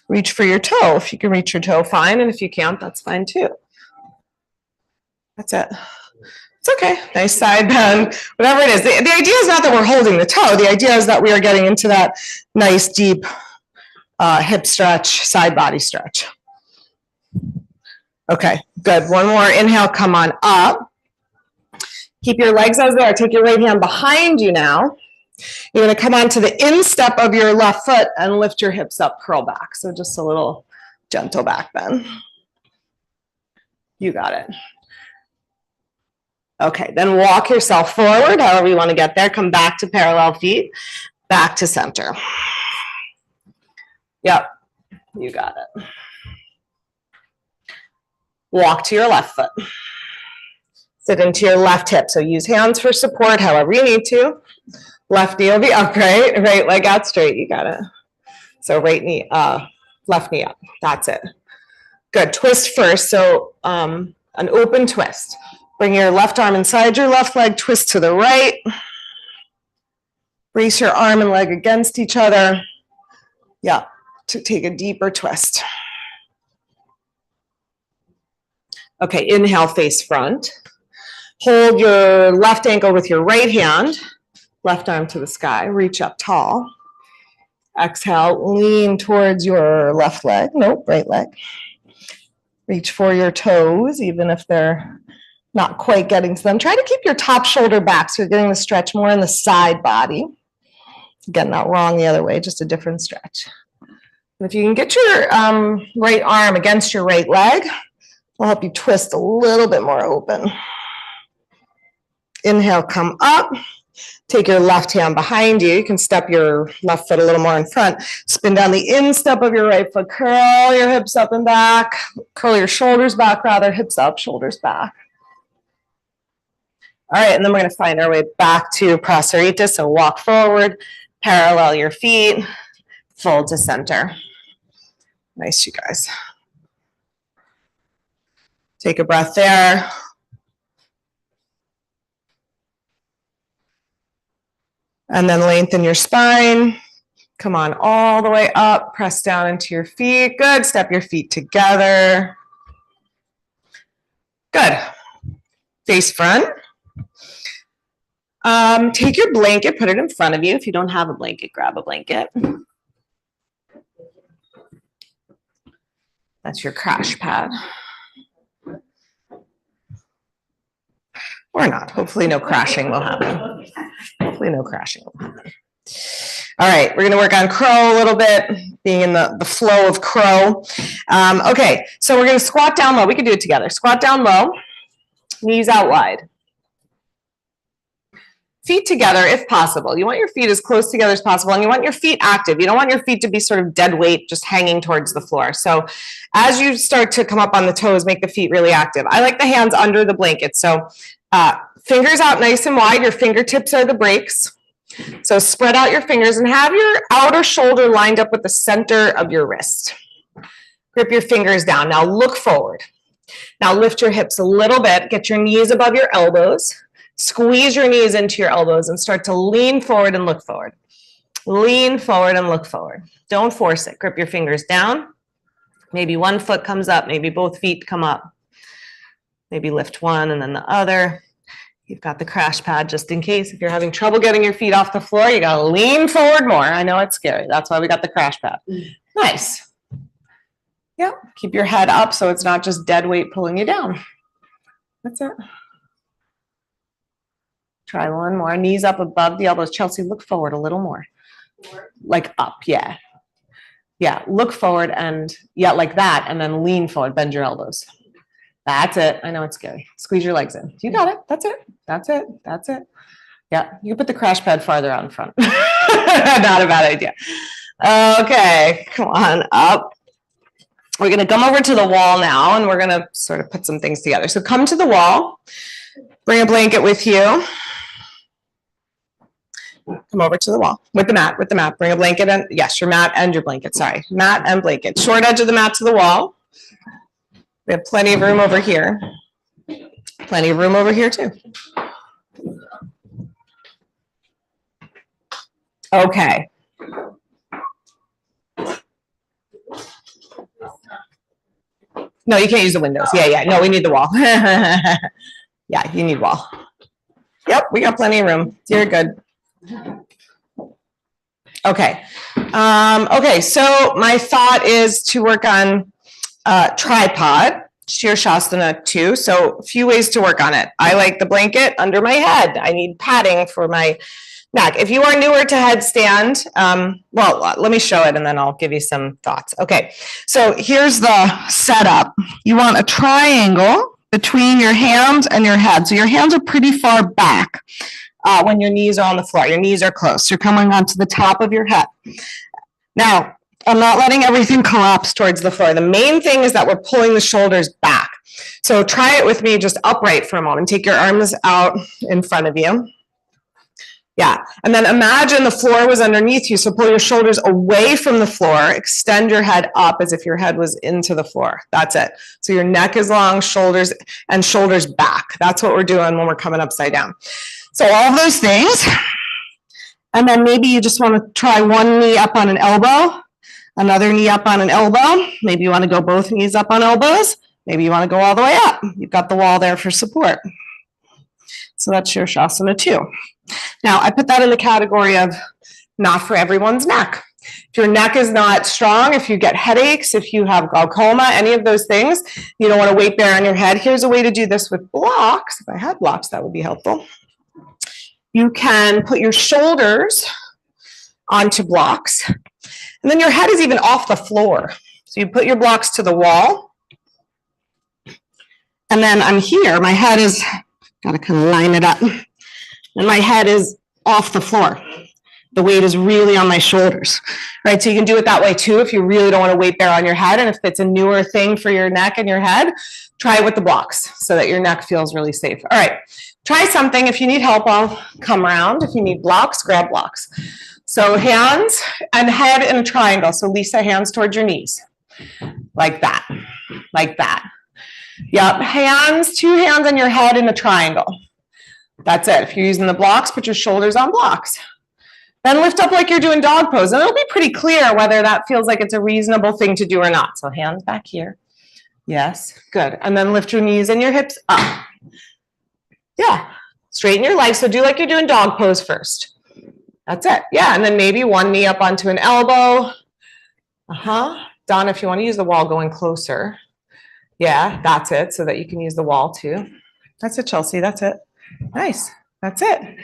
Reach for your toe. If you can reach your toe, fine. And if you can't, that's fine too. That's it. It's okay. Nice side bend, whatever it is. The idea is not that we're holding the toe. The idea is that we are getting into that nice, deep hip stretch, side body stretch. Okay, good. One more inhale, come on up. Keep your legs as they are. Take your right hand behind you now. You're going to come onto the instep of your left foot and lift your hips up, curl back. So just a little gentle back bend. You got it. Okay, then walk yourself forward, however you want to get there. Come back to parallel feet, back to center. Yep, you got it. Walk to your left foot. Sit into your left hip. So use hands for support, however you need to. Left knee will be upright, right leg out straight. You got it. So right knee, left knee up. That's it. Good. Twist first. So an open twist. Bring your left arm inside your left leg. Twist to the right. Brace your arm and leg against each other. Yeah. To take a deeper twist. Okay, inhale, face front. Hold your left ankle with your right hand, left arm to the sky, reach up tall. Exhale, lean towards your left leg, nope, right leg. Reach for your toes, even if they're not quite getting to them. Try to keep your top shoulder back so you're getting the stretch more in the side body. Again, not wrong the other way, just a different stretch. And if you can get your right arm against your right leg, I'll help you twist a little bit more open. Inhale, come up. Take your left hand behind you. You can step your left foot a little more in front. Spin down the instep of your right foot. Curl your hips up and back. Curl your shoulders back, rather. Hips up, shoulders back. All right, and then we're going to find our way back to Prasarita. So walk forward, parallel your feet, fold to center. Nice, you guys. Take a breath there. And then lengthen your spine. Come on all the way up. Press down into your feet. Good. Step your feet together. Good. Face front. Take your blanket, put it in front of you. If you don't have a blanket, grab a blanket. That's your crash pad. Or not. Hopefully no crashing will happen. Hopefully no crashing will happen. All right, we're going to work on crow a little bit, being in the flow of crow. Okay, so we're going to squat down low. We can do it together. Squat down low, knees out wide. Feet together if possible. You want your feet as close together as possible, and you want your feet active. You don't want your feet to be sort of dead weight, just hanging towards the floor. So as you start to come up on the toes, make the feet really active. I like the hands under the blanket. So fingers out nice and wide. Your fingertips are the brakes. So spread out your fingers and have your outer shoulder lined up with the center of your wrist. Grip your fingers down. Now look forward. Now lift your hips a little bit. Get your knees above your elbows. Squeeze your knees into your elbows and start to lean forward and look forward. Lean forward and look forward. Don't force it. Grip your fingers down. Maybe one foot comes up. Maybe both feet come up. Maybe lift one and then the other. You've got the crash pad just in case. If you're having trouble getting your feet off the floor, you got to lean forward more. I know it's scary. That's why we got the crash pad. Nice. Yep. Keep your head up so it's not just dead weight pulling you down. That's it. Try one more. Knees up above the elbows. Chelsea, look forward a little more. Like up, yeah. Yeah, look forward and, yeah, like that, and then lean forward. Bend your elbows. That's it. I know it's scary. Squeeze your legs in. You got it. That's it. That's it. That's it. Yeah, you can put the crash pad farther out in front. Not a bad idea. Okay, come on up. We're going to come over to the wall now, and we're going to sort of put some things together. So come to the wall. Bring a blanket with you. Come over to the wall with the mat, Bring a blanket and, yes, your mat and your blanket, sorry. Mat and blanket. Short edge of the mat to the wall. We have plenty of room over here. Plenty of room over here too. Okay. No, you can't use the windows. Yeah. No, we need the wall. Yeah, you need wall. Yep, we got plenty of room. You're good. Okay. Okay, so my thought is to work on tripod, Shirshasana 2. So a few ways to work on it. I like the blanket under my head. I need padding for my neck. If you are newer to headstand, well, let me show it and then I'll give you some thoughts. Okay, so here's the setup. You want a triangle between your hands and your head. So your hands are pretty far back when your knees are on the floor. Your knees are close. You're coming onto the top of your head. Now, I'm not letting everything collapse towards the floor. The main thing is that we're pulling the shoulders back. So try it with me just upright for a moment. Take your arms out in front of you. Yeah, and then imagine the floor was underneath you, so pull your shoulders away from the floor, extend your head up as if your head was into the floor. That's it. So your neck is long, shoulders back. That's what we're doing when we're coming upside down. So all of those things, and then maybe you just want to try one knee up on an elbow, another knee up on an elbow. Maybe you want to go both knees up on elbows. Maybe you want to go all the way up. You've got the wall there for support. So that's Shirshasana 2. Now, I put that in the category of not for everyone's neck. If your neck is not strong, if you get headaches, if you have glaucoma, any of those things, you don't want to weight bear on your head. Here's a way to do this with blocks. If I had blocks, that would be helpful. You can put your shoulders onto blocks, and then your head is even off the floor. So you put your blocks to the wall, And then I'm here, my head is, gotta kind of line it up. And my head is off the floor. The weight is really on my shoulders, right? So you can do it that way too if you really don't want to weight bear on your head. And if it's a newer thing for your neck and your head, try it with the blocks so that your neck feels really safe. All right, try something. If you need help, I'll come around. If you need blocks, grab blocks. So hands and head in a triangle. So Lisa, hands towards your knees. Like that, like that. Yep, hands, two hands on your head in a triangle. That's it. If you're using the blocks, put your shoulders on blocks. Then lift up like you're doing dog pose, and it'll be pretty clear whether that feels like it's a reasonable thing to do or not. So hands back here. Yes, good. And then lift your knees and your hips up. Yeah, straighten your legs. So do like you're doing dog pose first. That's it. Yeah, and then maybe one knee up onto an elbow. Donna, if you want to use the wall, going closer. Yeah, that's it, so that you can use the wall too. That's it, Chelsea, that's it. Nice, that's it.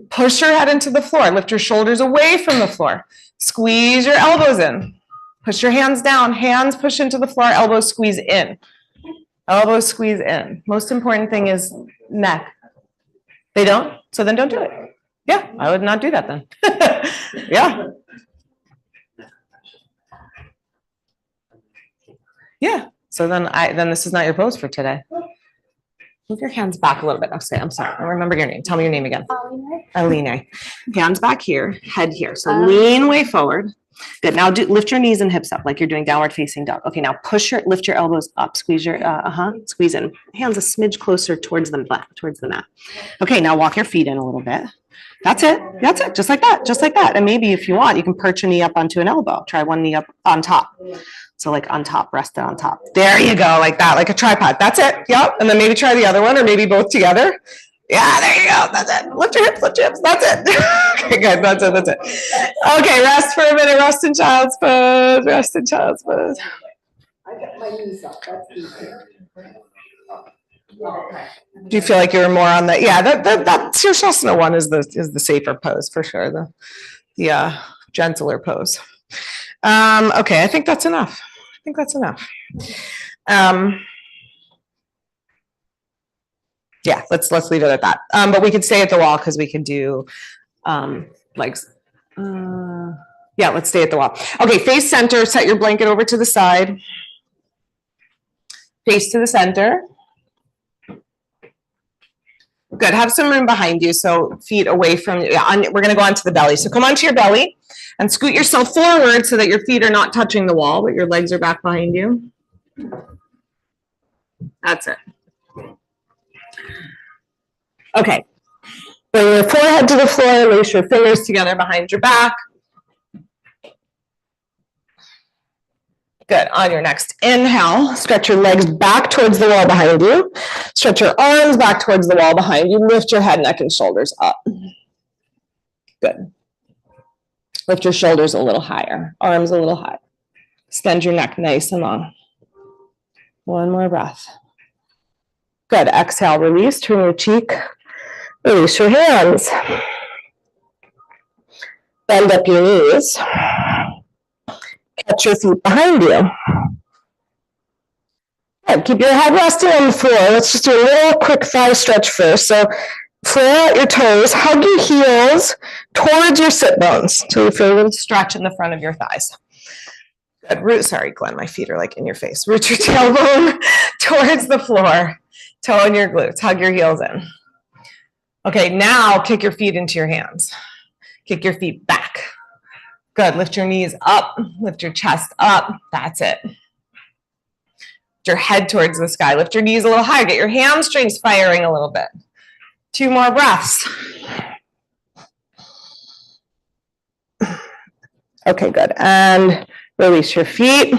Push your head into the floor. Lift your shoulders away from the floor. Squeeze your elbows in. Push your hands down. Hands push into the floor. Elbows squeeze in. Elbows squeeze in. Most important thing is neck. They don't? So then don't do it. Yeah, I would not do that then. Yeah. Yeah. So then this is not your pose for today. Move your hands back a little bit. Okay, I'm sorry. I remember your name. Tell me your name again. Aline. Hands back here, head here. So lean way forward. Good. Now lift your knees and hips up like you're doing downward facing dog. Okay, now lift your elbows up. Squeeze your, squeeze in. Hands a smidge closer towards the mat. Okay, now walk your feet in a little bit. That's it. That's it. Just like that. Just like that. And maybe if you want, you can perch a knee up onto an elbow. Try one knee up on top. So like on top, rest it on top. There you go, like that, like a tripod. That's it. Yep. And then maybe try the other one, or maybe both together. Yeah, there you go. That's it. Lift your hips, lift your hips. That's it. Okay, good. That's it. That's it. Okay, rest for a minute. Rest in child's pose. Rest in child's pose. I got my knees up. That's easier. Do you feel like you're more on the? Yeah, that's your Shasana one is the safer pose for sure. The gentler pose. Okay, I think that's enough. Yeah, let's leave it at that. But we could stay at the wall because we can do legs. Yeah, let's stay at the wall. Okay, face center. Set your blanket over to the side. Face to the center. Good. Have some room behind you, so feet away from you. Yeah, we're going to go onto the belly. So come onto your belly and scoot yourself forward so that your feet are not touching the wall, but your legs are back behind you. That's it. Okay. Bring your forehead to the floor. Lace your fingers together behind your back. Good. On your next inhale, stretch your legs back towards the wall behind you. Stretch your arms back towards the wall behind you. Lift your head, neck, and shoulders up. Good. Lift your shoulders a little higher, arms a little higher. Extend your neck nice and long. One more breath. Good. Exhale, release, turn your cheek. Release your hands. Bend up your knees. Catch your feet behind you. Good. Keep your head resting on the floor. Let's just do a little quick thigh stretch first. So flare out your toes, hug your heels towards your sit bones. So you feel a little stretch in the front of your thighs. Good. Sorry, Glenn, my feet are like in your face. Root your tailbone towards the floor. Toe in your glutes. Hug your heels in. Okay, now kick your feet into your hands. Kick your feet back. Good. Lift your knees up. Lift your chest up. That's it. Lift your head towards the sky. Lift your knees a little higher. Get your hamstrings firing a little bit. 2 more breaths. Okay, good. And release your feet.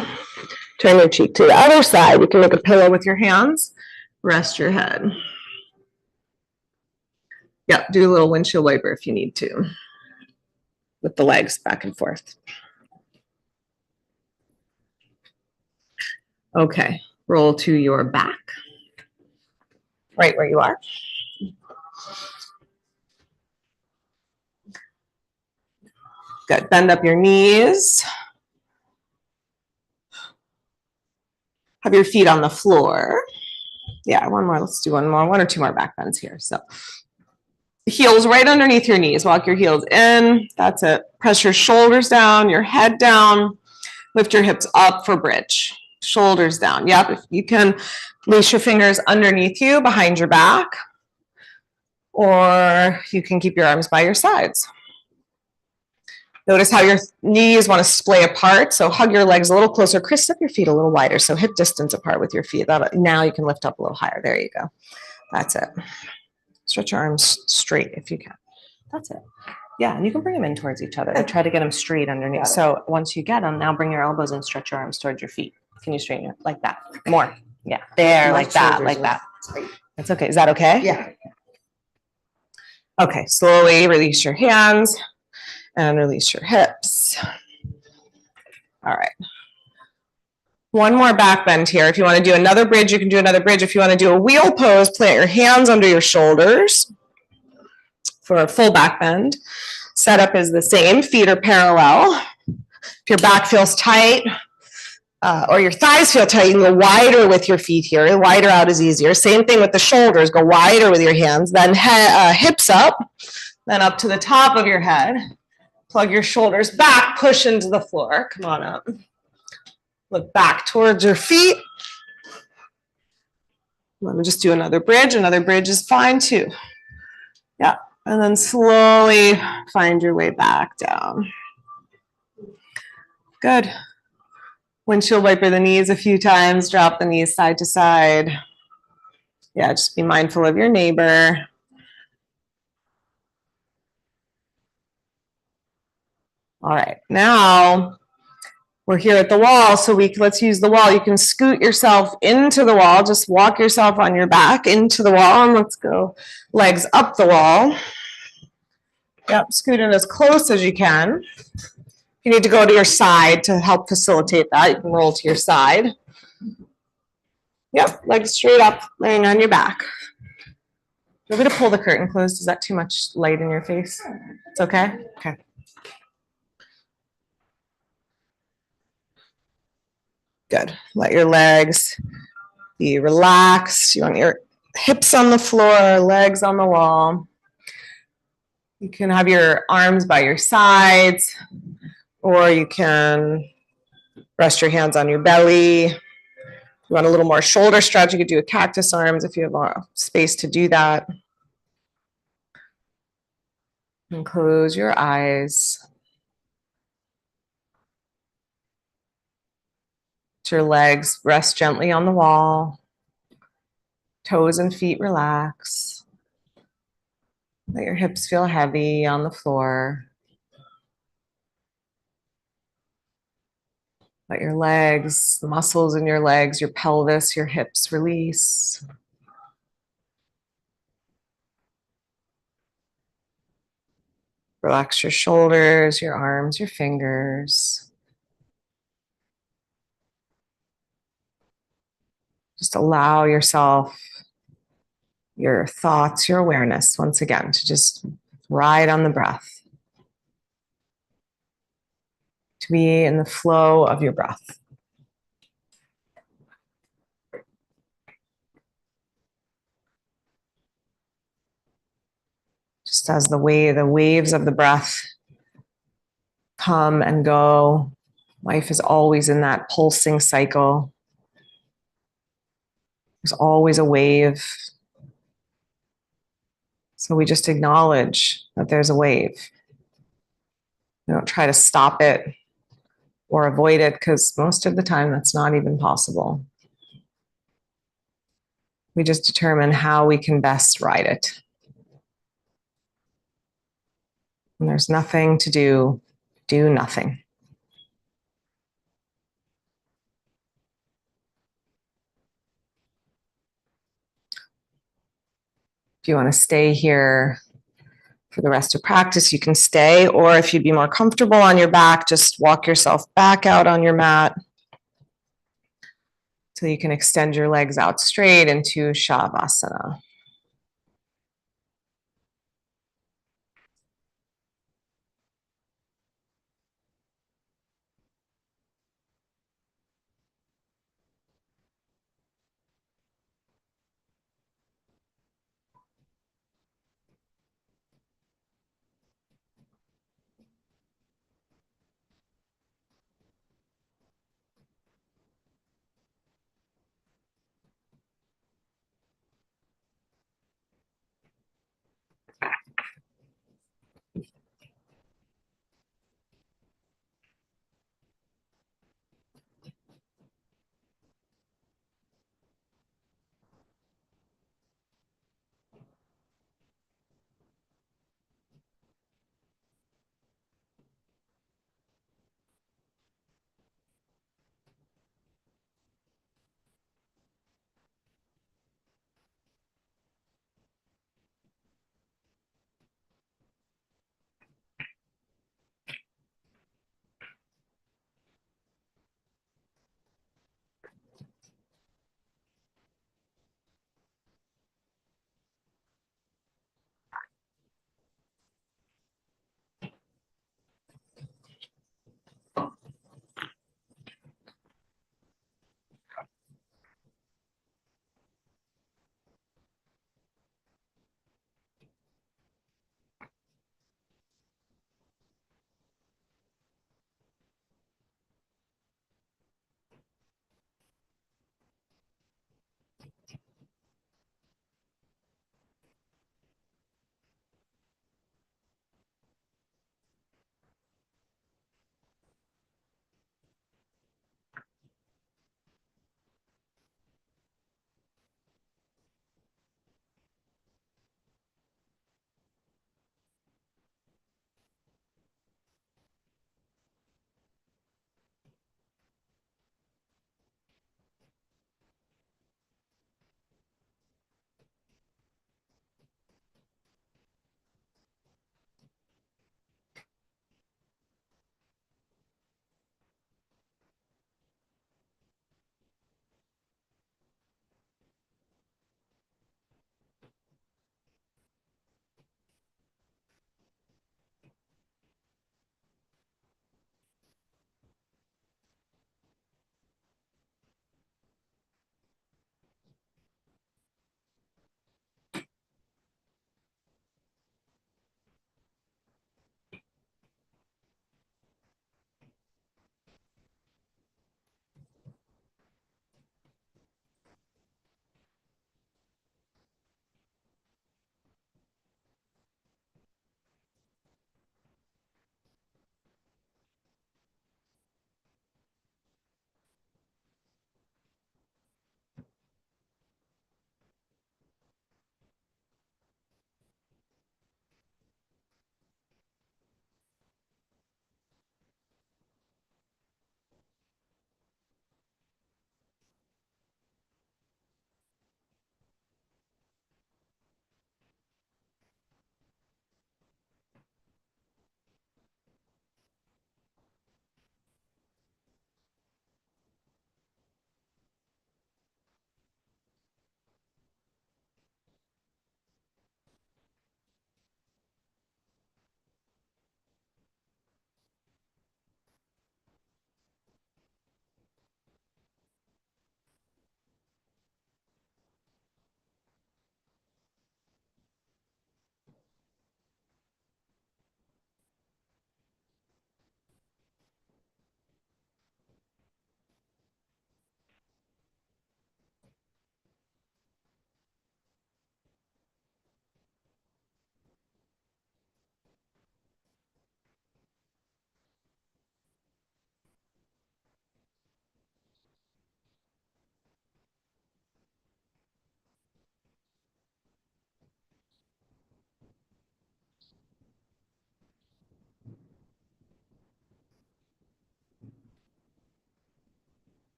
Turn your cheek to the other side. You can make a pillow with your hands. Rest your head. Yep, do a little windshield wiper if you need to. With the legs back and forth. Okay, roll to your back. Right where you are. Good, bend up your knees. Have your feet on the floor. Yeah, one more. Let's do one more, one or two more back bends here. So heels right underneath your knees. Walk your heels in. That's it. Press your shoulders down, your head down. Lift your hips up for bridge. Shoulders down. Yep. If you can place your fingers underneath you behind your back, or you can keep your arms by your sides. Notice how your knees want to splay apart. So hug your legs a little closer. Chris, step your feet a little wider. So hip distance apart with your feet. Now you can lift up a little higher. There you go. That's it. Stretch your arms straight if you can. That's it. Yeah, and you can bring them in towards each other. Try to get them straight underneath. So once you get them, now bring your elbows and stretch your arms towards your feet. Can you straighten it like that? More. Yeah, there, like that, like that. That's okay. Is that okay? Yeah. Okay, slowly release your hands and release your hips. All right. One more back bend here. If you want to do another bridge, you can do another bridge. If you want to do a wheel pose, plant your hands under your shoulders for a full back bend. Setup is the same. Feet are parallel. If your back feels tight or your thighs feel tight, you can go wider with your feet here. Wider out is easier. Same thing with the shoulders. Go wider with your hands. Then hips up, then up to the top of your head. Plug your shoulders back, push into the floor. Come on up. Look back towards your feet. Let me just do another bridge. Another bridge is fine too. Yeah. And then slowly find your way back down. Good. Windshield wiper the knees a few times. Drop the knees side to side. Yeah, just be mindful of your neighbor. All right. Now we're here at the wall, so let's use the wall. You can scoot yourself into the wall. Just walk yourself on your back into the wall, and let's go legs up the wall. Yep, scoot in as close as you can. If you need to go to your side to help facilitate that, you can roll to your side. Yep, legs straight up, laying on your back. Feel free to pull the curtain closed. Is that too much light in your face? It's okay? Okay. Good. Let your legs be relaxed. You want your hips on the floor, legs on the wall. You can have your arms by your sides, or you can rest your hands on your belly. If you want a little more shoulder stretch, you could do a cactus arms if you have space to do that. And close your eyes. Let your legs rest gently on the wall. Toes and feet relax. Let your hips feel heavy on the floor. Let your legs, the muscles in your legs, your pelvis, your hips release. Relax your shoulders, your arms, your fingers. Just allow yourself, your thoughts, your awareness, once again, to just ride on the breath, to be in the flow of your breath. Just as the waves of the breath come and go, life is always in that pulsing cycle. There's always a wave. So we just acknowledge that there's a wave. We don't try to stop it or avoid it, because most of the time that's not even possible. We just determine how we can best ride it. And there's nothing to do, do nothing. If you want to stay here for the rest of practice, you can stay, or if you'd be more comfortable on your back, just walk yourself back out on your mat so you can extend your legs out straight into Shavasana.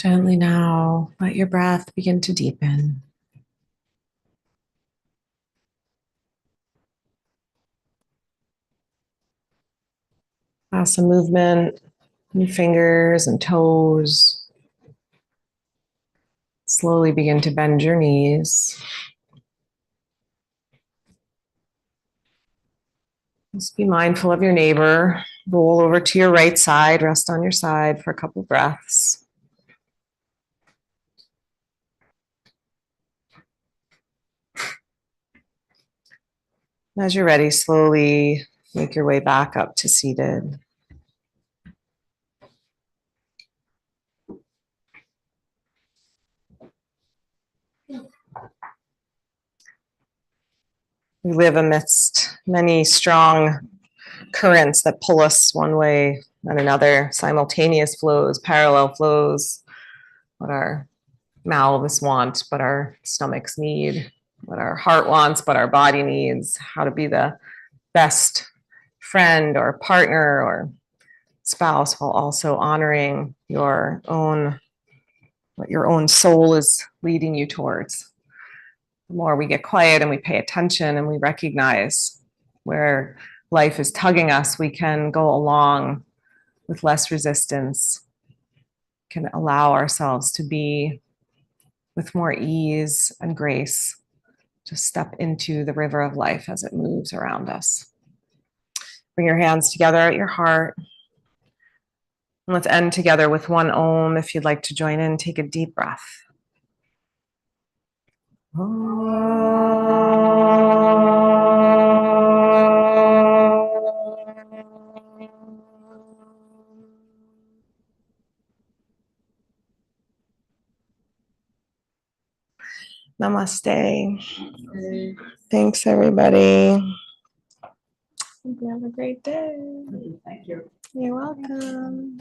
Gently now, let your breath begin to deepen. Some movement in your fingers and toes. Slowly begin to bend your knees. Just be mindful of your neighbor. Roll over to your right side, rest on your side for a couple breaths. As you're ready, slowly make your way back up to seated. We live amidst many strong currents that pull us one way and another, simultaneous flows, parallel flows, what our mouths want, what our stomachs need, what our heart wants, what our body needs, how to be the best friend or partner or spouse while also honoring what your own soul is leading you towards. The more we get quiet and we pay attention and we recognize where life is tugging us, we can go along with less resistance, can allow ourselves to be with more ease and grace, just step into the river of life as it moves around us. Bring your hands together at your heart. And let's end together with one Om. If you'd like to join in, take a deep breath. Namaste. Thanks, everybody. Hope you have a great day. Thank you. You're welcome.